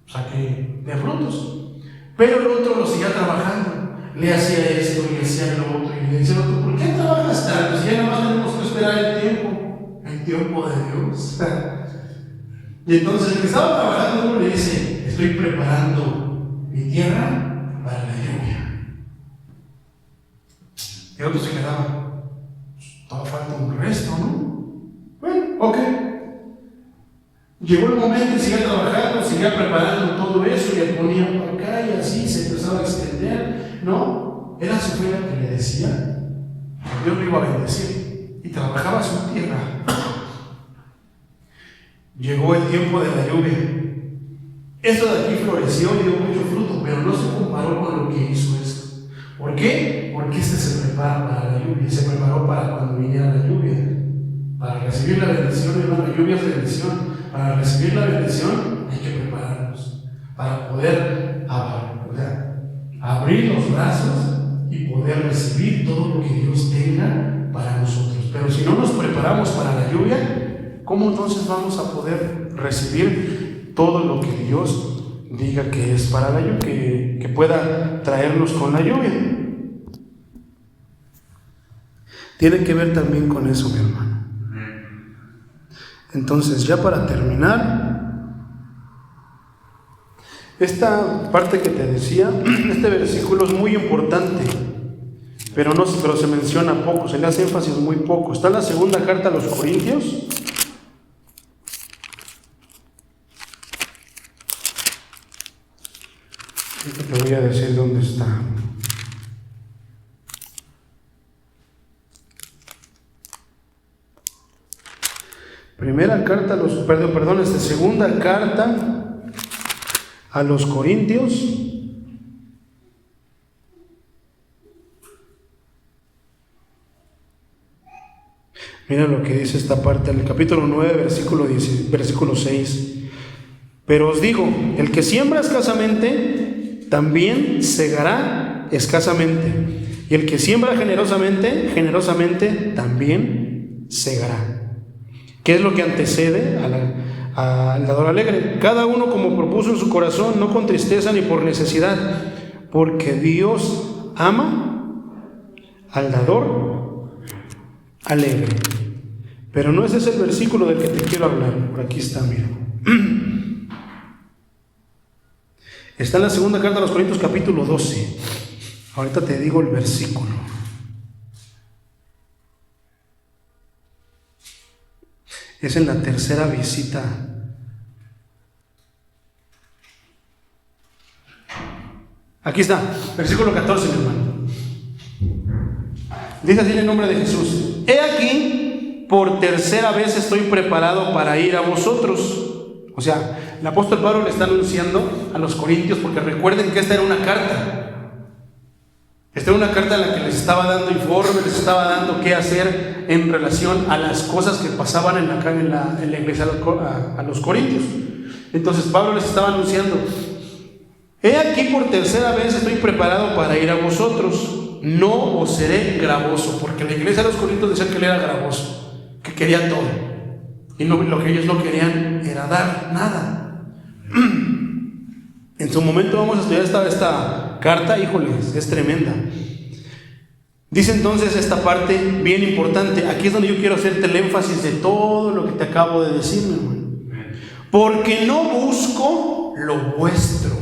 A: saque de frutos. Pero el otro lo seguía trabajando, le hacía esto y le hacía lo otro, y le decía al otro, ¿por qué trabajas tanto? Si ya nada más tenemos que esperar el tiempo de Dios. Y entonces el que estaba trabajando uno le dice, estoy preparando mi tierra para la lluvia. Y el otro se quedaba, todavía falta un resto, ¿no? Bueno, ok. Llegó el momento y seguía trabajando, seguía preparando todo eso y le ponía por acá y así se empezaba a extender. No, era su fe la que le decía que Dios lo iba a bendecir y trabajaba su tierra. Llegó el tiempo de la lluvia. Esto de aquí floreció y dio mucho fruto, pero no se comparó con lo que hizo esto. ¿Por qué? Porque este se prepara para la lluvia, se preparó para cuando viniera la lluvia. Para recibir la bendición, hermano, la lluvia es bendición. Para recibir la bendición hay que prepararnos para poder abrir los brazos y poder recibir todo lo que Dios tenga para nosotros. Pero si no nos preparamos para la lluvia, ¿cómo entonces vamos a poder recibir todo lo que Dios diga que es para la lluvia, que pueda traernos con la lluvia? Tiene que ver también con eso, mi hermano. Entonces, ya para terminar, esta parte que te decía, este versículo es muy importante, pero se menciona poco, se le hace énfasis muy poco. Está en la segunda carta a los Corintios. Te voy a decir dónde está. Segunda carta a los Corintios. Mira lo que dice esta parte, en el capítulo 9, versículo 6. Pero os digo, el que siembra escasamente, también segará escasamente. Y el que siembra generosamente, generosamente también segará. ¿Qué es lo que antecede al dador alegre? Cada uno como propuso en su corazón, no con tristeza ni por necesidad, porque Dios ama al dador alegre. Pero no ese es el versículo del que te quiero hablar. Por aquí está, mira. Está en la segunda carta a los Corintios, capítulo 12. Ahorita te digo el versículo. Es en la tercera visita. Aquí está, versículo 14, mi hermano. Dice así en el nombre de Jesús: He aquí, por tercera vez estoy preparado para ir a vosotros. O sea, el apóstol Pablo le está anunciando a los corintios, porque recuerden que esta era una carta. Esta era una carta en la que les estaba dando informe, les estaba dando qué hacer en relación a las cosas que pasaban en la iglesia a los corintios. Entonces Pablo les estaba anunciando: He aquí, por tercera vez estoy preparado para ir a vosotros, no os seré gravoso, porque la iglesia de los corintios decía que él era gravoso, que quería todo. Y no, lo que ellos no querían era dar nada. En su momento vamos a estudiar esta carta, híjoles, es tremenda. Dice entonces esta parte bien importante. Aquí es donde yo quiero hacerte el énfasis de todo lo que te acabo de decir, mi hermano. Porque no busco lo vuestro,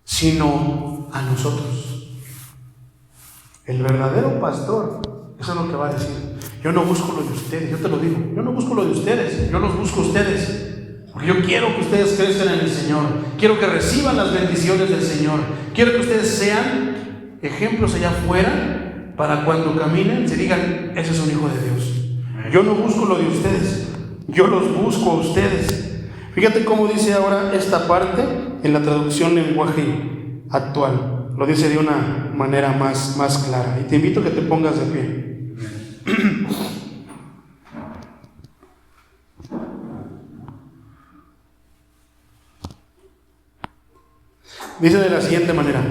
A: sino a nosotros. El verdadero pastor, eso es lo que va a decir. Yo no busco lo de ustedes, yo te lo digo. Yo no busco lo de ustedes, yo los busco a ustedes. Porque yo quiero que ustedes crezcan en el Señor. Quiero que reciban las bendiciones del Señor. Quiero que ustedes sean ejemplos allá afuera, para cuando caminen se digan: ese es un hijo de Dios. Yo no busco lo de ustedes, yo los busco a ustedes. Fíjate cómo dice ahora esta parte en la traducción lenguaje actual. Lo dice de una manera más clara. Y te invito a que te pongas de pie. Dice de la siguiente manera: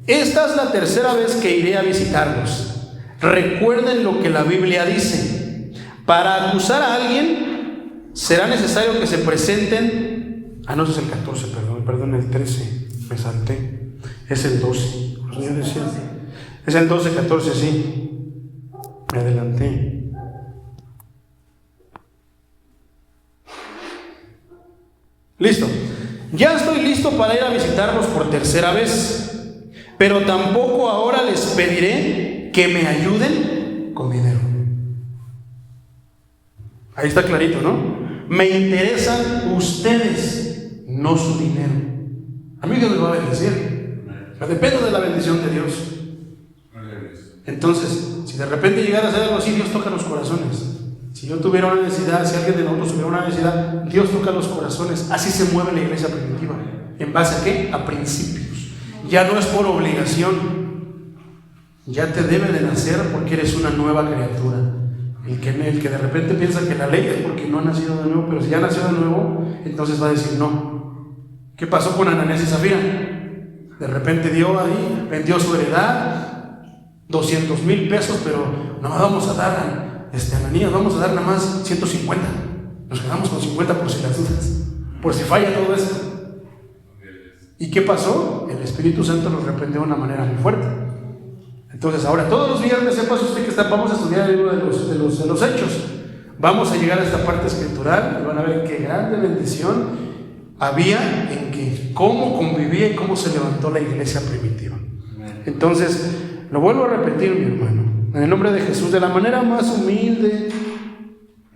A: esta es la tercera vez que iré a visitarlos. Recuerden lo que la Biblia dice: para acusar a alguien será necesario que se presenten. No, ese es el 14, perdón, el 13, me salté. Es el 12. Es el 12, 14, sí. Me adelanté. Listo. Ya estoy listo para ir a visitarlos por tercera vez, pero tampoco ahora les pediré que me ayuden con dinero. Ahí está clarito, ¿no? Me interesan ustedes, no su dinero. A mí Dios me va a bendecir, pero depende de la bendición de Dios. Entonces, si de repente llegara a hacer algo así, Dios toca los corazones. Si yo tuviera una necesidad, si alguien de nosotros tuviera una necesidad, Dios toca los corazones. Así se mueve la iglesia primitiva. ¿En base a qué? A principios. Ya no es por obligación. Ya te debe de nacer porque eres una nueva criatura. El que de repente piensa que la ley es porque no ha nacido de nuevo, pero si ya nació de nuevo, entonces va a decir no. ¿Qué pasó con Ananías y Zafira? De repente vendió su heredad, 200,000 pesos, pero no vamos a dar Ananías, vamos a dar nada más 150. Nos quedamos con 50 por si las dudas, por si falla todo esto. ¿Y qué pasó? El Espíritu Santo nos reprendió de una manera muy fuerte. Entonces ahora todos los viernes, sepa usted que vamos a estudiar el libro de los Hechos. Vamos a llegar a esta parte escritural y van a ver qué grande bendición había en que cómo convivía y cómo se levantó la iglesia primitiva. Entonces, lo vuelvo a repetir, mi hermano, en el nombre de Jesús, de la manera más humilde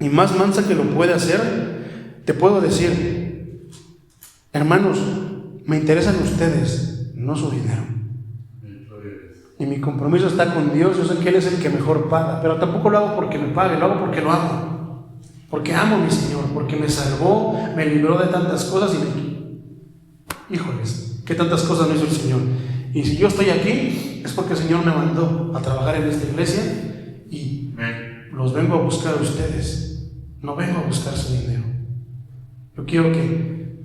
A: y más mansa que lo puede hacer, te puedo decir: hermanos, me interesan ustedes, no su dinero. Y mi compromiso está con Dios. Yo sé que Él es el que mejor paga, pero tampoco lo hago porque me pague, lo hago porque lo amo. Porque amo a mi Señor, porque me salvó, me libró de tantas cosas y híjoles, qué tantas cosas no hizo el Señor. Y si yo estoy aquí, es porque el Señor me mandó a trabajar en esta iglesia y los vengo a buscar a ustedes. No vengo a buscar su dinero. Yo quiero que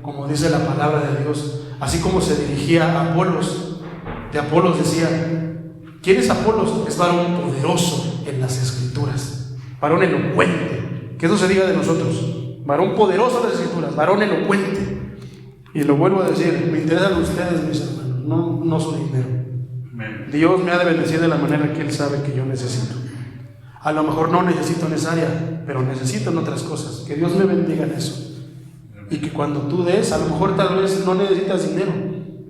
A: como dice la palabra de Dios, así como se dirigía a Apolos, de Apolos decía: ¿quién es Apolos? Es varón poderoso en las Escrituras, varón elocuente. Que eso se diga de nosotros: varón poderoso en las Escrituras, varón elocuente. Y lo vuelvo a decir, me interesan ustedes, mis hermanos, no su dinero. Dios me ha de bendecir de la manera que Él sabe que yo necesito. A lo mejor no necesito en esa área, pero necesito en otras cosas. Que Dios me bendiga en eso. Y que cuando tú des, a lo mejor tal vez no necesitas dinero,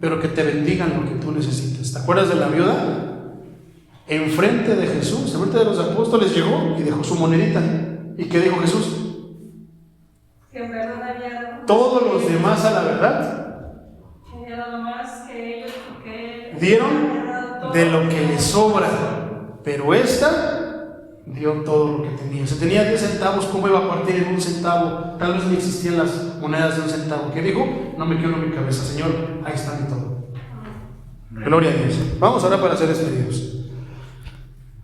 A: pero que te bendigan lo que tú necesitas. ¿Te acuerdas de la viuda? Enfrente de Jesús, enfrente de los apóstoles, llegó y dejó su monedita. ¿Y qué dijo Jesús?
B: Que en verdad había dado
A: Todos los demás, a la verdad,
B: que había dado más que ellos, porque
A: dieron
B: había dado todo
A: de lo que les sobra, pero esta dio todo lo que tenía. Si tenía 10 centavos, ¿cómo iba a partir en un centavo? Tal vez ni existían las monedas de un centavo. ¿Qué dijo? No me quedo en mi cabeza, Señor, ahí está mi todo. Gloria a Dios. Vamos ahora para ser despedidos.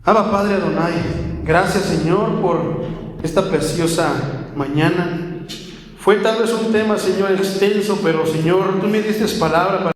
A: Abba Padre Adonai, gracias, Señor, por esta preciosa mañana. Fue tal vez un tema, Señor, extenso, pero Señor, tú me diste palabra para